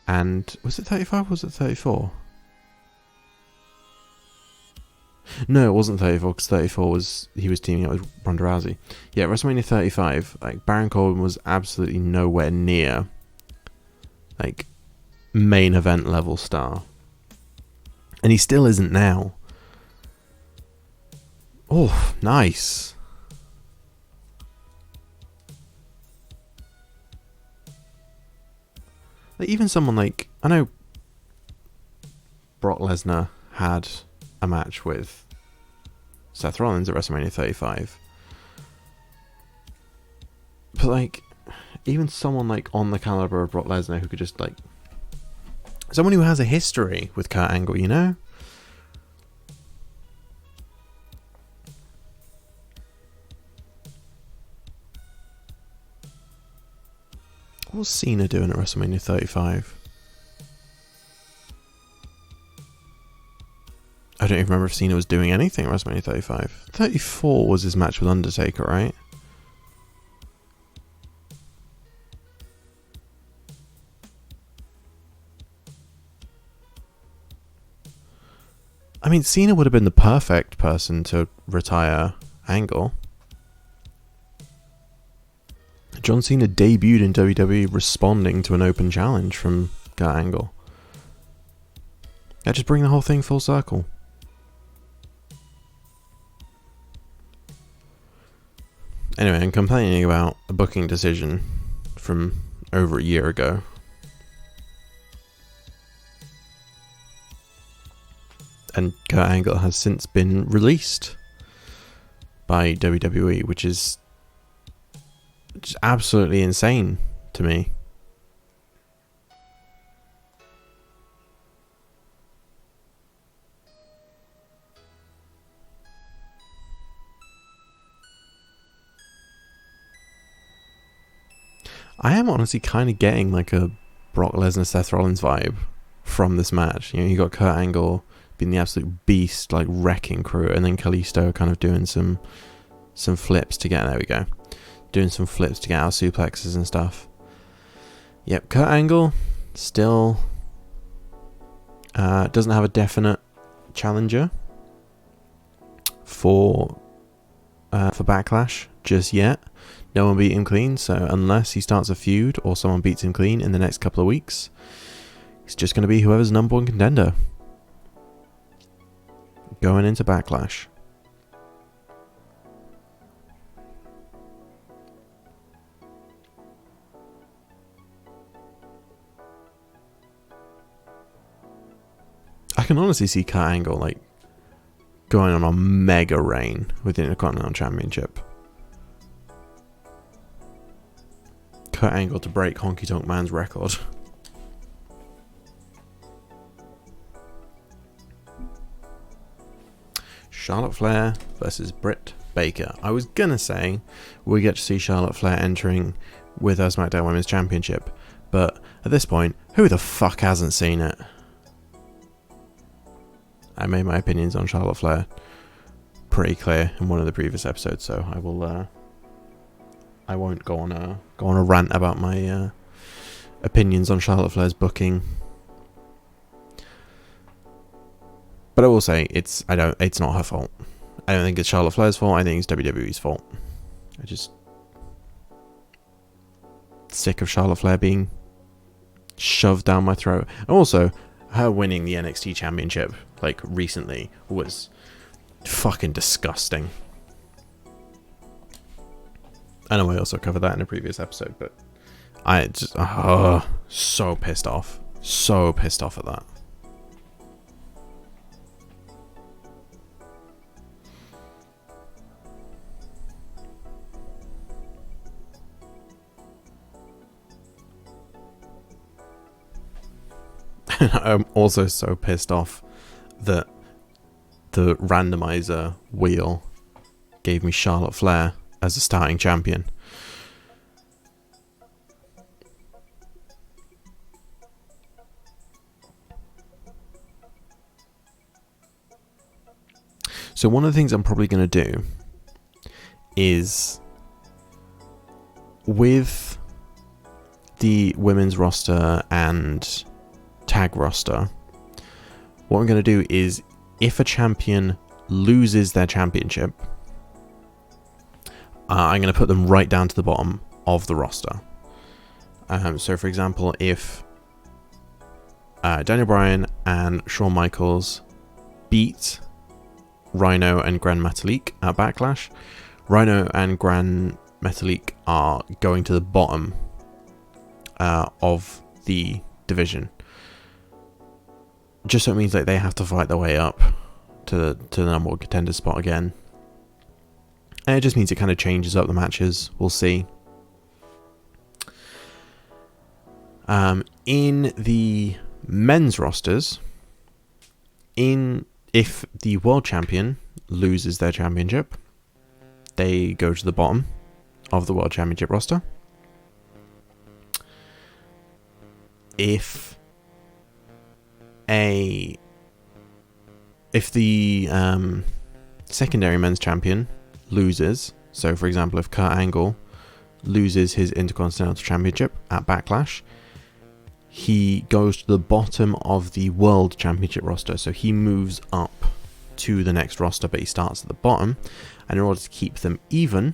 and was it 35 or was it 34? No, it wasn't 34 because 34 was he was teaming up with Ronda Rousey. Yeah, WrestleMania 35, like Baron Corbin was absolutely nowhere near like main event level star, and he still isn't now. Oh, nice. Like, even someone like, I know Brock Lesnar had a match with Seth Rollins at WrestleMania 35. But like, even someone like on the caliber of Brock Lesnar who could just like, someone who has a history with Kurt Angle, you know? What was Cena doing at WrestleMania 35? I don't even remember if Cena was doing anything at WrestleMania 35. 34 was his match with Undertaker, right? I mean, Cena would have been the perfect person to retire Angle. John Cena debuted in WWE responding to an open challenge from Kurt Angle. Yeah, just bring the whole thing full circle. Anyway, I'm complaining about a booking decision from over a year ago. And Kurt Angle has since been released by WWE, which is just absolutely insane to me. I am honestly kind of getting like a Brock Lesnar Seth Rollins vibe from this match. You know, you got Kurt Angle being the absolute beast, like wrecking crew, and then Kalisto kind of doing some flips to get, there we go, doing some flips to get out suplexes and stuff. Yep, Kurt Angle still doesn't have a definite challenger for Backlash just yet. No one beat him clean, so unless he starts a feud or someone beats him clean in the next couple of weeks, he's just going to be whoever's number one contender going into Backlash. I can honestly see Kurt Angle like going on a mega reign within the Intercontinental Championship. Kurt Angle to break Honky Tonk Man's record. Charlotte Flair versus Britt Baker. I was gonna say we get to see Charlotte Flair entering with her SmackDown Women's Championship, but at this point, who the fuck hasn't seen it? I made my opinions on Charlotte Flair pretty clear in one of the previous episodes, so I will. I won't go on a rant about my opinions on Charlotte Flair's booking. But I will say it's not her fault. I don't think it's Charlotte Flair's fault. I think it's WWE's fault. I just sick of Charlotte Flair being shoved down my throat. And also, her winning the NXT Championship like recently was fucking disgusting. I know I also covered that in a previous episode, but I just so pissed off. So pissed off at that. I'm also so pissed off that the randomizer wheel gave me Charlotte Flair as a starting champion. So one of the things I'm probably going to do is with the women's roster and tag roster, what I'm going to do is if a champion loses their championship, I'm going to put them right down to the bottom of the roster. So, for example, if Daniel Bryan and Shawn Michaels beat Rhino and Gran Metalik at Backlash, Rhino and Gran Metalik are going to the bottom of the division. Just so it means like they have to fight their way up to the number one contender spot again. And it just means it kind of changes up the matches. We'll see. In the men's rosters, if the world champion loses their championship, they go to the bottom of the world championship roster. if the secondary men's champion loses, so for example if Kurt Angle loses his Intercontinental Championship at Backlash, he goes to the bottom of the World Championship roster, so he moves up to the next roster, but he starts at the bottom, and in order to keep them even,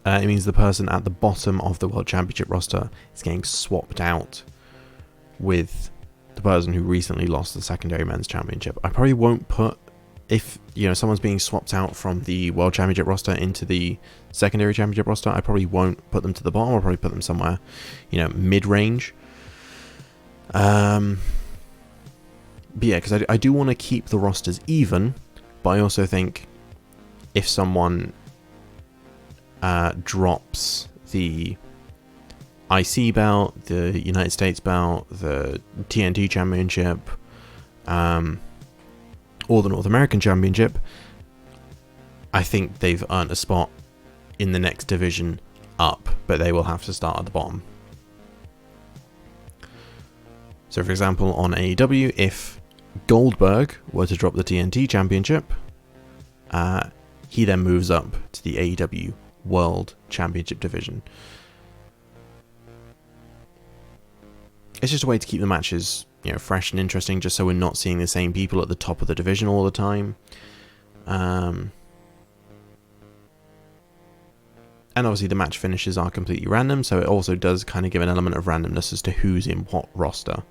it means the person at the bottom of the World Championship roster is getting swapped out with the person who recently lost the secondary men's championship. I probably won't put, if someone's being swapped out from the World Championship roster into the secondary championship roster, I probably won't put them to the bottom. I'll probably put them somewhere, mid-range. But yeah, because I do want to keep the rosters even, but I also think if someone drops the IC belt, the United States belt, the TNT Championship, or the North American Championship, I think they've earned a spot in the next division up, but they will have to start at the bottom. So for example, on AEW, if Goldberg were to drop the TNT Championship, he then moves up to the AEW World Championship division. It's just a way to keep the matches, fresh and interesting, just so we're not seeing the same people at the top of the division all the time. And obviously the match finishes are completely random, so it also does kind of give an element of randomness as to who's in what roster.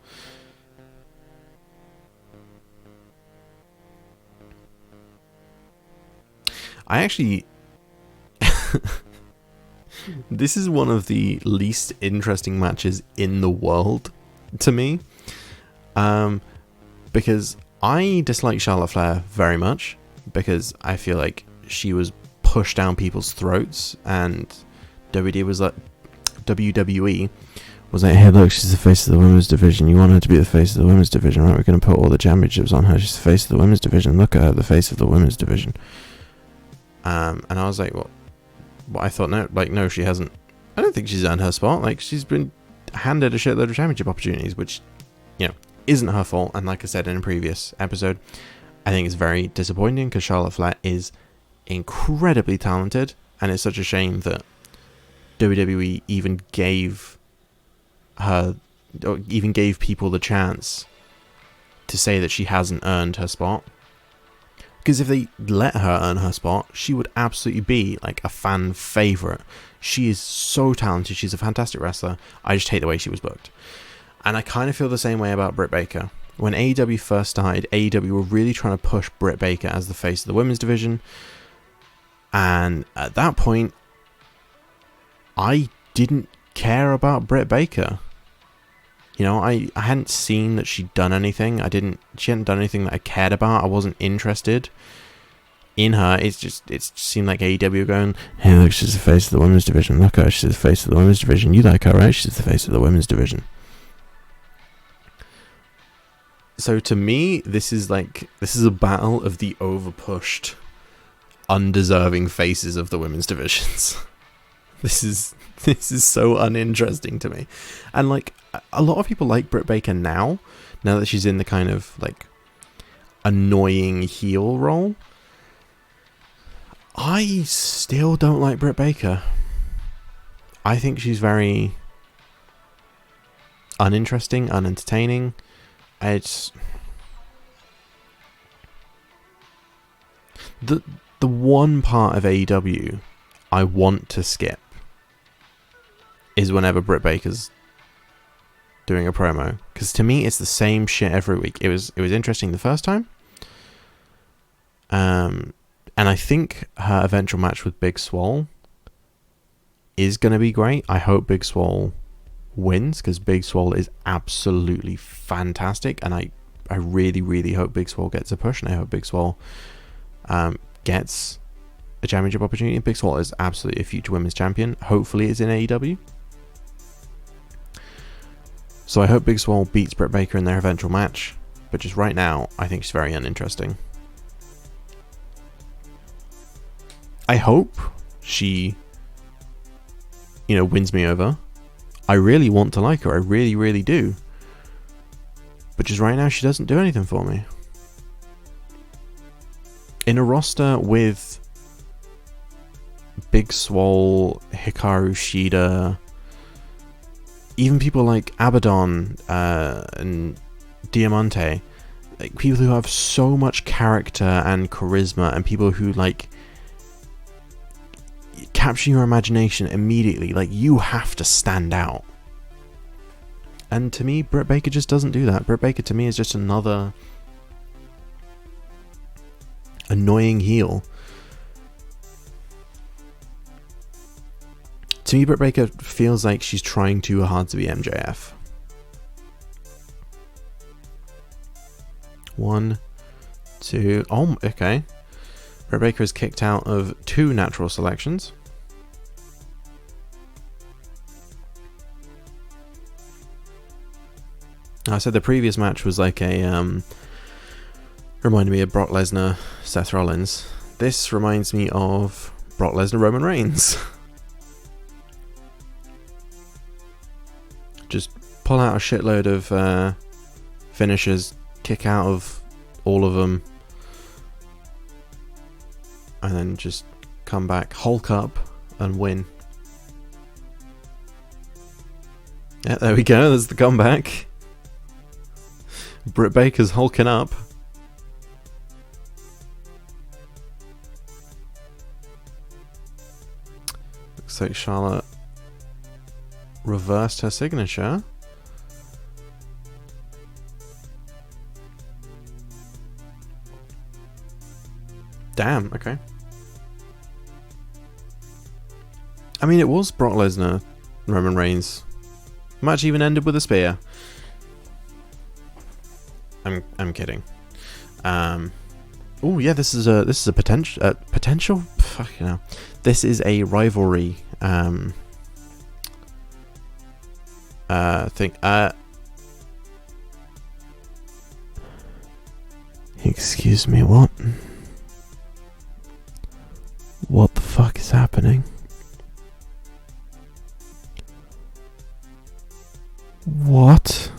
I actually... This is one of the least interesting matches in the world to me. Because I dislike Charlotte Flair very much, because I feel like she was pushed down people's throats, and WWE was like, hey look, she's the face of the women's division, you want her to be the face of the women's division, right? We're going to put all the championships on her, she's the face of the women's division, look at her, the face of the women's division. And I was like, well, I thought, no, she hasn't. I don't think she's earned her spot. Like, she's been handed a shitload of championship opportunities, which, isn't her fault. And like I said in a previous episode, I think it's very disappointing because Charlotte Flair is incredibly talented, and it's such a shame that WWE even gave people the chance to say that she hasn't earned her spot. Because if they let her earn her spot, she would absolutely be like a fan favorite. She is so talented. She's a fantastic wrestler. I just hate the way she was booked. And I kind of feel the same way about Britt Baker. When AEW first started, AEW were really trying to push Britt Baker as the face of the women's division. And at that point, I didn't care about Britt Baker. I hadn't seen that she'd done anything. She hadn't done anything that I cared about. I wasn't interested in her. It seemed like AEW going, hey look, she's the face of the women's division. Look at her, she's the face of the women's division. You like her, right? She's the face of the women's division. So to me, this is a battle of the overpushed, undeserving faces of the women's divisions. This is so uninteresting to me. And like, a lot of people like Britt Baker now that she's in the kind of like annoying heel role. I still don't like Britt Baker. I think she's very uninteresting, unentertaining. It's the one part of AEW I want to skip is whenever Britt Baker's doing a promo, because to me it's the same shit every week. It was interesting the first time, and I think her eventual match with Big Swole is going to be great. I hope Big Swole wins, because Big Swole is absolutely fantastic, and I really, really hope Big Swole gets a push, and I hope Big Swole gets a championship opportunity. Big Swole is absolutely a future women's champion. Hopefully it's in AEW. So I hope Big Swole beats Britt Baker in their eventual match, but just right now, I think she's very uninteresting. I hope she, wins me over. I really want to like her. I really, really do. But just right now, she doesn't do anything for me. In a roster with Big Swole, Hikaru Shida, even people like Abaddon and Diamante, like people who have so much character and charisma, and people who like capture your imagination immediately. Like, you have to stand out. And to me, Britt Baker just doesn't do that. Britt Baker to me is just another annoying heel. To me, Britt Baker feels like she's trying too hard to be MJF. 1, 2... Oh, okay. Britt Baker is kicked out of 2 natural selections. I said the previous match was like a... reminded me of Brock Lesnar, Seth Rollins. This reminds me of Brock Lesnar, Roman Reigns. Just pull out a shitload of finishers, kick out of all of them, and then just come back, Hulk up, and win. Yeah, there we go, there's the comeback. Britt Baker's hulking up. Looks like Charlotte reversed her signature. Damn, okay. I mean, it was Brock Lesnar, Roman Reigns. Match even ended with a spear. I'm kidding. Oh yeah, this is a potential. Fuck you know. This is a rivalry thing. Excuse me, what? What the fuck is happening? What?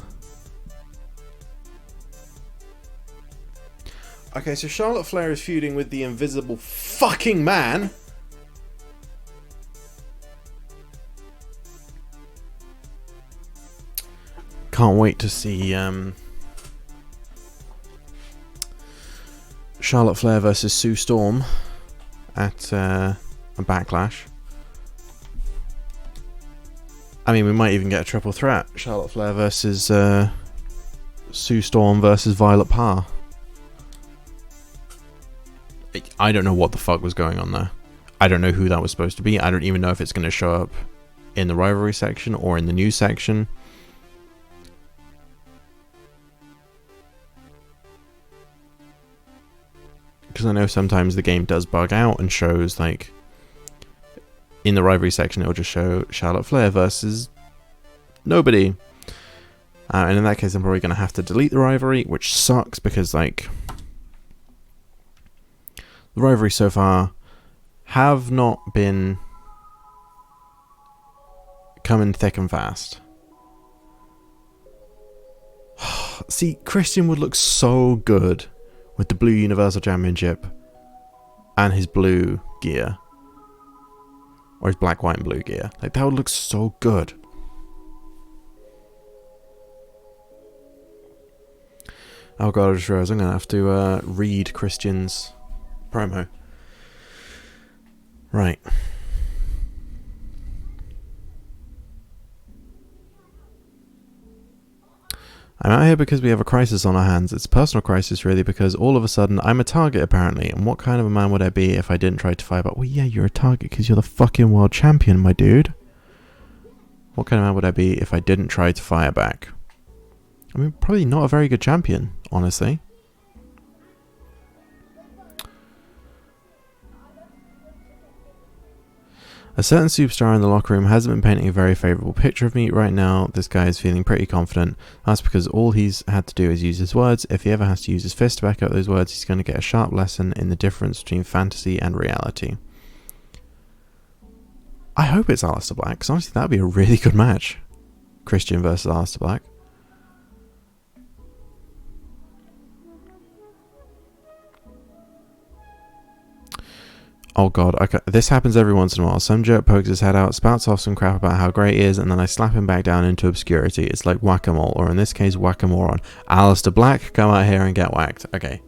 Okay, so Charlotte Flair is feuding with the Invisible fucking Man. Can't wait to see Charlotte Flair versus Sue Storm at a Backlash. I mean, we might even get a triple threat. Charlotte Flair versus Sue Storm versus Violet Parr. I don't know what the fuck was going on there. I don't know who that was supposed to be. I don't even know if it's going to show up in the rivalry section or in the news section. Because I know sometimes the game does bug out and shows, like, in the rivalry section it'll just show Charlotte Flair versus nobody. And in that case I'm probably going to have to delete the rivalry, which sucks because, like, the rivalry so far have not been coming thick and fast. See, Christian would look so good with the blue Universal Championship and his blue gear. Or his black, white, and blue gear. Like, that would look so good. Oh god, I just realised I'm going to have to read Christian's promo. Right. I'm out here because we have a crisis on our hands. It's a personal crisis, really, because all of a sudden I'm a target, apparently. And what kind of a man would I be if I didn't try to fire back? Well, yeah, you're a target because you're the fucking world champion, my dude. What kind of man would I be if I didn't try to fire back? I mean, probably not a very good champion, honestly. A certain superstar in the locker room hasn't been painting a very favourable picture of me right now. This guy is feeling pretty confident. That's because all he's had to do is use his words. If he ever has to use his fist to back up those words, he's going to get a sharp lesson in the difference between fantasy and reality. I hope it's Aleister Black, because honestly that would be a really good match. Christian versus Aleister Black. Oh god, okay. This happens every once in a while. Some jerk pokes his head out, spouts off some crap about how great he is, and then I slap him back down into obscurity. It's like whack-a-mole, or in this case, whack-a-moron. Aleister Black, come out here and get whacked. Okay.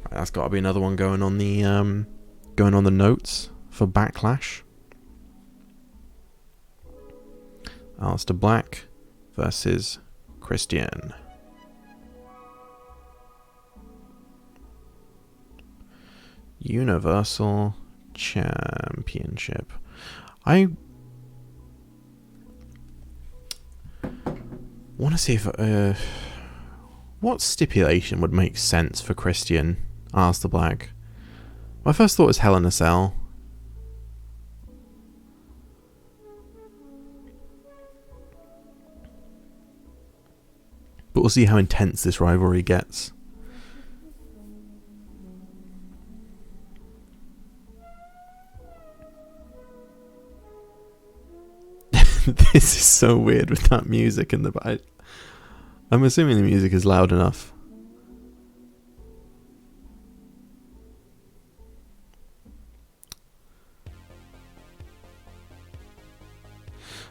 Right, that's got to be another one going on the notes for Backlash. Aleister Black versus Christian. Universal Championship. I want to see if what stipulation would make sense for Christian Aleister Black. My first thought was Hell in a Cell. But we'll see how intense this rivalry gets. This is so weird with that music in the back. I'm assuming the music is loud enough.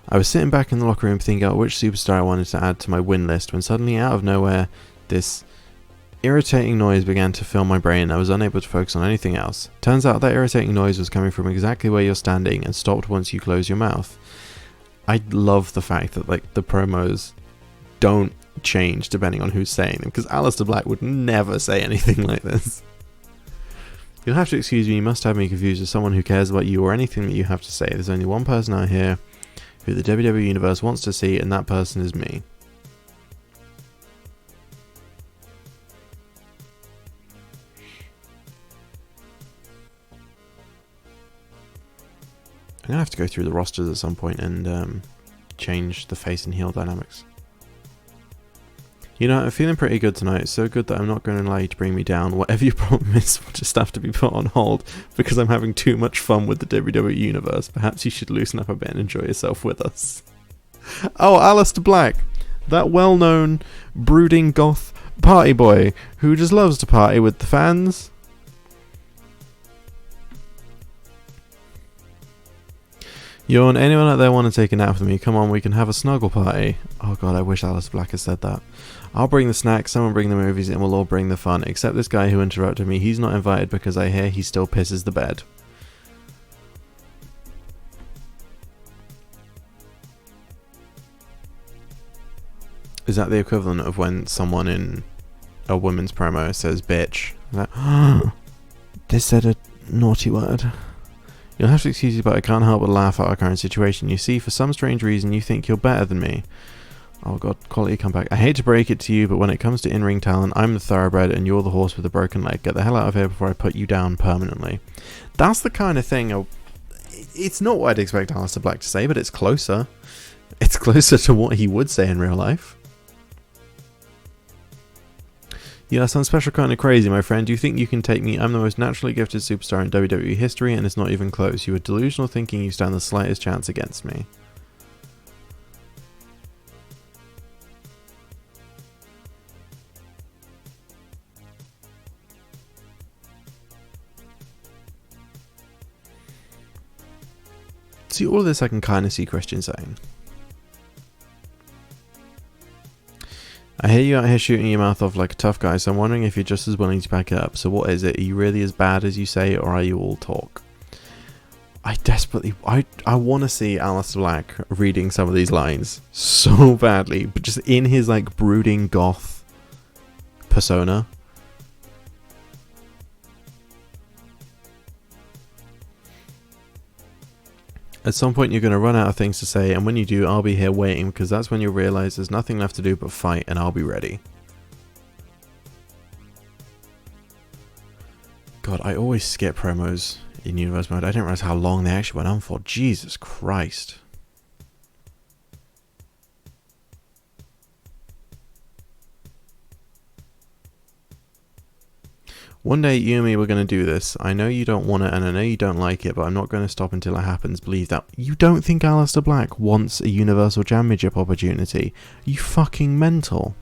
I was sitting back in the locker room thinking out which superstar I wanted to add to my win list when suddenly out of nowhere this irritating noise began to fill my brain and I was unable to focus on anything else. Turns out that irritating noise was coming from exactly where you're standing and stopped once you close your mouth. I love the fact that like the promos don't change depending on who's saying them, because Aleister Black would never say anything like this. You'll have to excuse me, you must have me confused with someone who cares about you or anything that you have to say. There's only one person out here who the WWE Universe wants to see, and that person is me. I'm going to have to go through the rosters at some point and change the face and heel dynamics. You know, I'm feeling pretty good tonight. So good that I'm not going to allow you to bring me down. Whatever your problem is will just have to be put on hold because I'm having too much fun with the WWE Universe. Perhaps you should loosen up a bit and enjoy yourself with us. Oh, Aleister Black. That well-known, brooding goth party boy who just loves to party with the fans. Yawn, anyone out there want to take a nap with me? Come on, we can have a snuggle party. Oh god, I wish Aleister Black had said that. I'll bring the snacks, someone bring the movies, and we'll all bring the fun. Except this guy who interrupted me, he's not invited because I hear he still pisses the bed. Is that the equivalent of when someone in a women's promo says bitch? Like, they said a naughty word. You'll have to excuse me, but I can't help but laugh at our current situation. You see, for some strange reason, you think you're better than me. Oh god, quality comeback. I hate to break it to you, but when it comes to in-ring talent, I'm the thoroughbred and you're the horse with a broken leg. Get the hell out of here before I put you down permanently. That's the kind of thing... It's not what I'd expect Aleister Black to say, but it's closer. It's closer to what he would say in real life. Yeah, that sounds special kind of crazy, my friend. Do you think you can take me? I'm the most naturally gifted superstar in WWE history, and it's not even close. You are delusional thinking you stand the slightest chance against me. See, all of this I can kind of see Christian saying. I hear you out here shooting your mouth off like a tough guy, so I'm wondering if you're just as willing to back it up. So what is it? Are you really as bad as you say, or are you all talk? I want to see Aleister Black reading some of these lines so badly, but just in his like brooding goth persona. At some point you're going to run out of things to say, and when you do, I'll be here waiting, because that's when you'll realise there's nothing left to do but fight, and I'll be ready. God, I always skip promos in Universe Mode. I didn't realise how long they actually went on for. Jesus Christ. One day you and me were going to do this. I know you don't want it and I know you don't like it, but I'm not going to stop until it happens. Believe that. You don't think Aleister Black wants a Universal Championship opportunity? You fucking mental.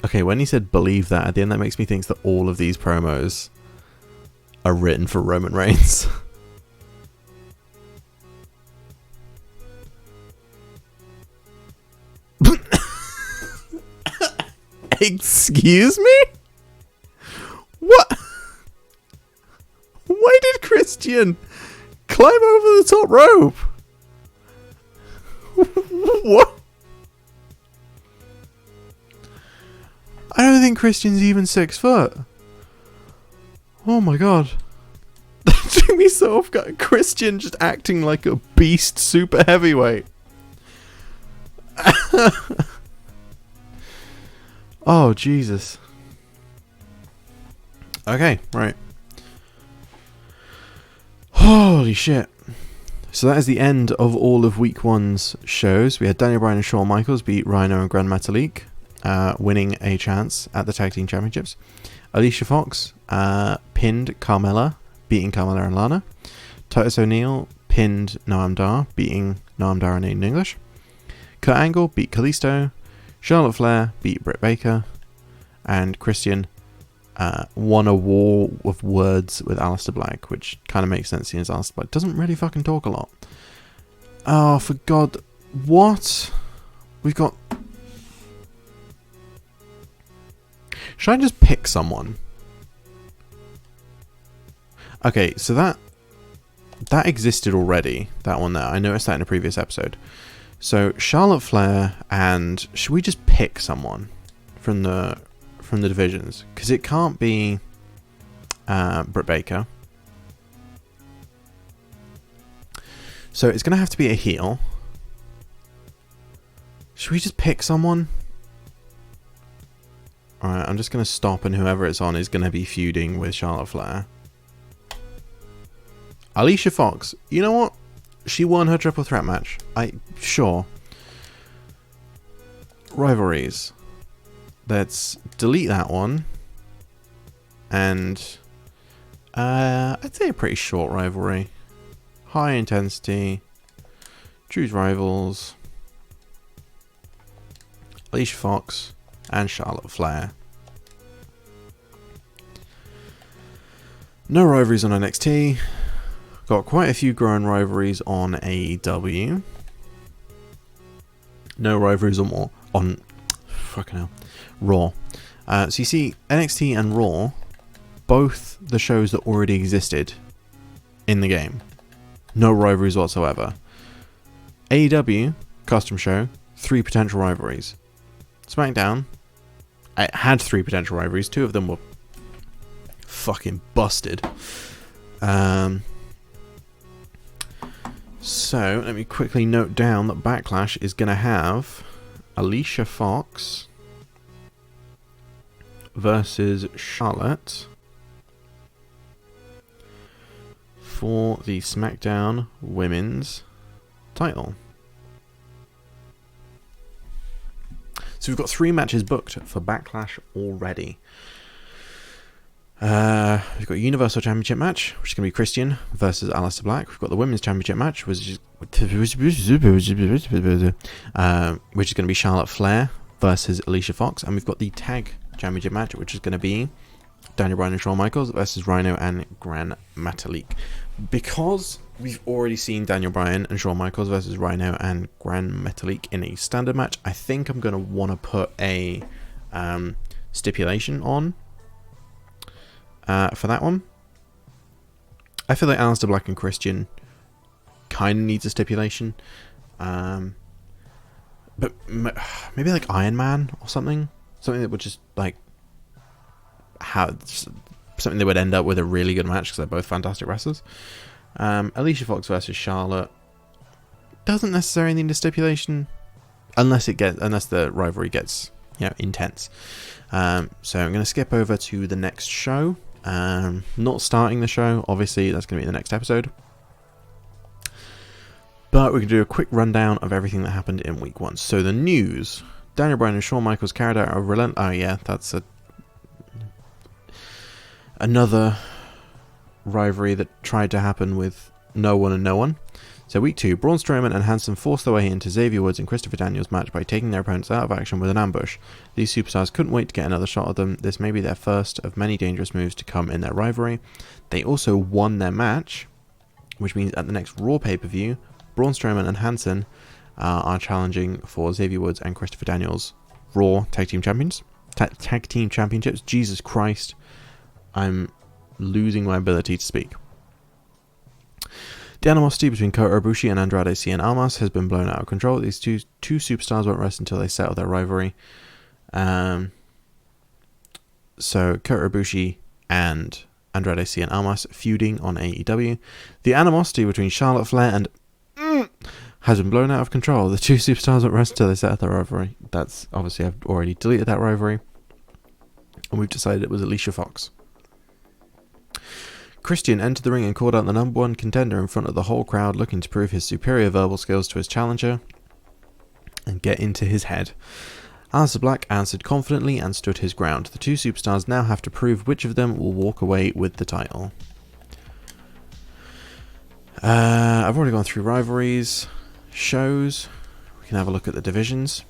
Okay, when he said believe that at the end, that makes me think that all of these promos are written for Roman Reigns. Excuse me? What? Why did Christian climb over the top rope? What? I don't think Christian's even 6 foot. Oh my god. That took me so off guard. Christian just acting like a beast super heavyweight. Oh, Jesus. Okay, right. Holy shit. So that is the end of all of week 1's shows. We had Daniel Bryan and Shawn Michaels beat Rhino and Gran Metalik, winning a chance at the Tag Team Championships. Alicia Fox pinned Carmella, beating Carmella and Lana. Titus O'Neil pinned Noam Dar, beating Noam Dar and Aiden English. Kurt Angle beat Kalisto. Charlotte Flair beat Britt Baker. And Christian won a war of words with Aleister Black, which kind of makes sense seeing as Aleister Black doesn't really fucking talk a lot. Oh, for God. What? We've got... Should I just pick someone? Okay, so that existed already, that one there. I noticed that in a previous episode. So Charlotte Flair and... Should we just pick someone from the divisions? Because it can't be Britt Baker. So it's going to have to be a heel. Should we just pick someone? Alright, I'm just going to stop and whoever it's on is going to be feuding with Charlotte Flair. Alicia Fox. You know what? She won her triple threat match. Sure. Rivalries. Let's delete that one. And I'd say a pretty short rivalry. High intensity. Choose rivals. Alicia Fox and Charlotte Flair. No rivalries on NXT. Got quite a few growing rivalries on AEW. No rivalries on fucking hell, Raw. So you see, NXT and Raw, both the shows that already existed in the game. No rivalries whatsoever. AEW, custom show, 3 potential rivalries. SmackDown, it had 3 potential rivalries. 2 of them were fucking busted. So, let me quickly note down that Backlash is going to have Alicia Fox versus Charlotte for the SmackDown Women's title. So we've got 3 matches booked for Backlash already. We've got a Universal Championship match, which is going to be Christian versus Aleister Black. We've got the Women's Championship match, which is going to be Charlotte Flair versus Alicia Fox. And we've got the Tag Championship match, which is going to be Daniel Bryan and Shawn Michaels versus Rhino and Gran Metalik. Because we've already seen Daniel Bryan and Shawn Michaels versus Rhino and Gran Metalik in a standard match, I think I'm going to want to put a stipulation on for that one. I feel like Aleister Black and Christian kind of needs a stipulation. But maybe like Iron Man or something. Something that would just like have something that would end up with a really good match because they're both fantastic wrestlers. Alicia Fox versus Charlotte doesn't necessarily need a stipulation unless the rivalry gets intense. So I'm going to skip over to the next show. Not starting the show, obviously that's going to be the next episode. But we can do a quick rundown of everything that happened in week 1. So the news: Daniel Bryan and Shawn Michaels carried out a Oh yeah, that's another rivalry that tried to happen with no one and no one. So week 2, Braun Strowman and Hanson forced their way into Xavier Woods and Christopher Daniels' match by taking their opponents out of action with an ambush. These superstars couldn't wait to get another shot at them. This may be their first of many dangerous moves to come in their rivalry. They also won their match, which means at the next Raw pay-per-view, Braun Strowman and Hanson are challenging for Xavier Woods and Christopher Daniels' Raw Tag Team Championships. Jesus Christ, I'm losing my ability to speak. The animosity between Kota Ibushi and Andrade Cien Almas has been blown out of control. These two superstars won't rest until they settle their rivalry. So Kota Ibushi and Andrade Cien Almas feuding on AEW. The animosity between Charlotte Flair and has been blown out of control. The two superstars won't rest until they settle their rivalry. That's obviously, I've already deleted that rivalry, and we've decided it was Alicia Fox. Christian entered the ring and called out the number 1 contender in front of the whole crowd, looking to prove his superior verbal skills to his challenger and get into his head. Aleister Black answered confidently and stood his ground. The two superstars now have to prove which of them will walk away with the title. I've already gone through rivalries, shows. We can have a look at the divisions.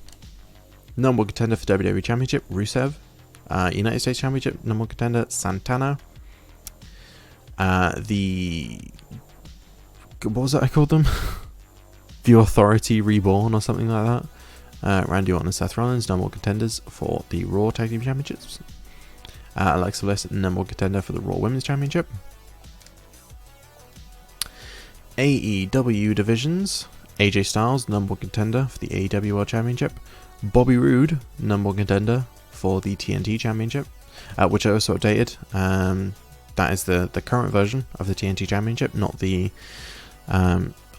Number 1 contender for WWE Championship, Rusev. United States Championship, number 1 contender, Santana. What was it I called them? The Authority Reborn or something like that. Randy Orton and Seth Rollins, number 1 contenders for the Raw Tag Team Championships. Alexa Bliss, number 1 contender for the Raw Women's Championship. AEW divisions: AJ Styles, number 1 contender for the AEW World Championship. Bobby Roode, number 1 contender for the TNT Championship, which I also updated. That is the current version of the TNT Championship, not the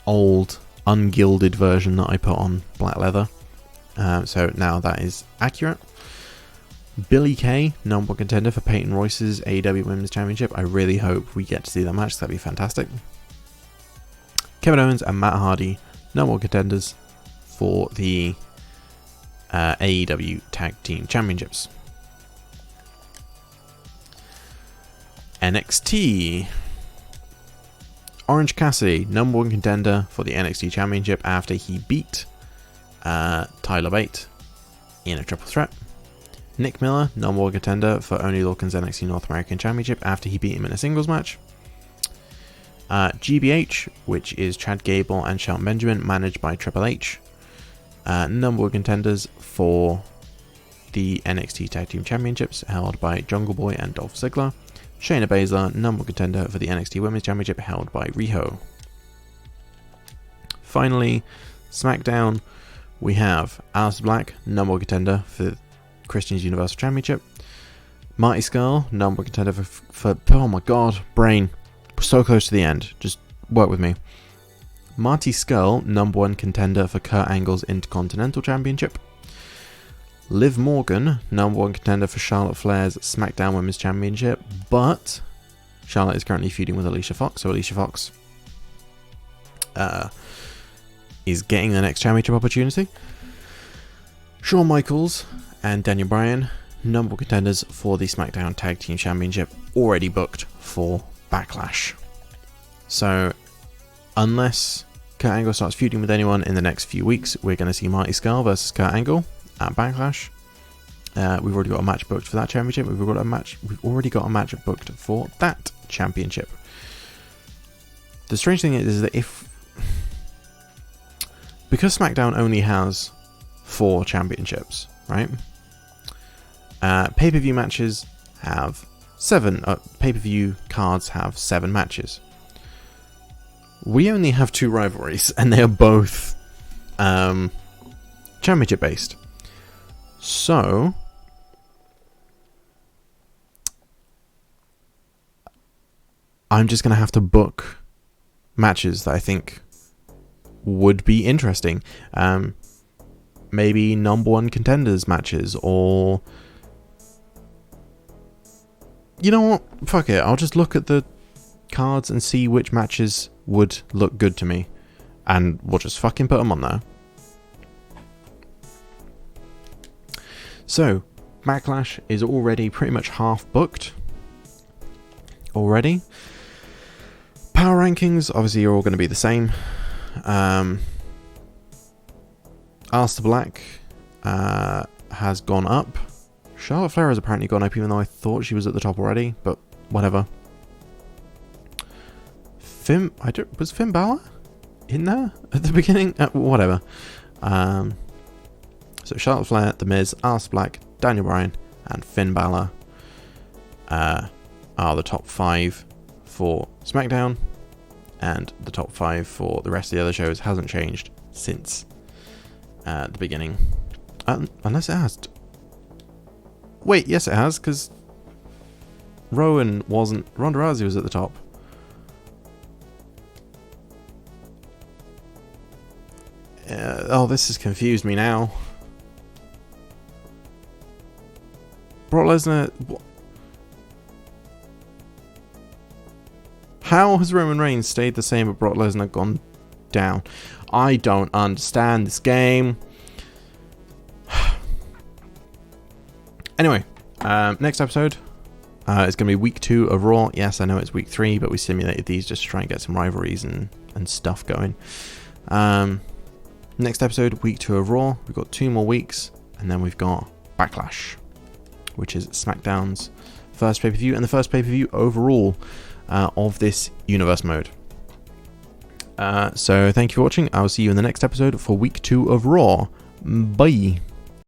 old ungilded version that I put on black leather. So now that is accurate. Billie Kay, number 1 contender for Peyton Royce's AEW Women's Championship. I really hope we get to see that match. That'd be fantastic. Kevin Owens and Matt Hardy, number 1 contenders for the AEW Tag Team Championships. NXT. Orange Cassidy, number 1 contender for the NXT Championship after he beat Tyler Bate in a triple threat. Nick Miller, number 1 contender for Oney Lorcan's NXT North American Championship after he beat him in a singles match. GBH, which is Chad Gable and Shelton Benjamin, managed by Triple H. Number 1 contenders for the NXT Tag Team Championships held by Jungle Boy and Dolph Ziggler. Shayna Baszler, number 1 contender for the NXT Women's Championship held by Riho. Finally, SmackDown, we have Aleister Black, number 1 contender for Christian's Universal Championship. Marty Scurll, number 1 contender for oh my god, brain, so close to the end, just work with me. Marty Scurll, number 1 contender for Kurt Angle's Intercontinental Championship. Liv Morgan, number 1 contender for Charlotte Flair's SmackDown Women's Championship, but Charlotte is currently feuding with Alicia Fox, so Alicia Fox is getting the next championship opportunity. Shawn Michaels and Daniel Bryan, number 1 contenders for the SmackDown Tag Team Championship, already booked for Backlash. So, unless Kurt Angle starts feuding with anyone in the next few weeks, we're going to see Marty Scurll versus Kurt Angle at Backlash. We've already got a match booked for that championship. We've already got a match booked for that championship. The strange thing is that because SmackDown only has 4 championships, right? Pay-per-view matches have 7. Pay-per-view cards have 7 matches. We only have 2 rivalries, and they are both championship based. So I'm just going to have to book matches that I think would be interesting. Maybe number 1 contenders matches, or you know what? Fuck it. I'll just look at the cards and see which matches would look good to me. And we'll just fucking put them on there. So, Backlash is already pretty much half booked. Already. Power rankings, obviously, are all going to be the same. Aleister Black has gone up. Charlotte Flair has apparently gone up, even though I thought she was at the top already, but whatever. Was Finn Balor in there at the beginning? Whatever. So Charlotte Flair, The Miz, Aleister Black, Daniel Bryan, and Finn Balor are the top 5 for SmackDown, and the top 5 for the rest of the other shows hasn't changed since the beginning. Unless it has. Wait, yes it has, because Ronda Rousey was at the top. This has confused me now. Brock Lesnar... How has Roman Reigns stayed the same but Brock Lesnar gone down? I don't understand this game. Anyway, next episode is going to be week 2 of Raw. Yes, I know it's week 3, but we simulated these just to try and get some rivalries and stuff going. Next episode, week 2 of Raw. We've got 2 more weeks, and then we've got Backlash, which is SmackDown's first pay-per-view and the first pay-per-view overall of this universe mode. So thank you for watching. I will see you in the next episode for week 2 of Raw. Bye.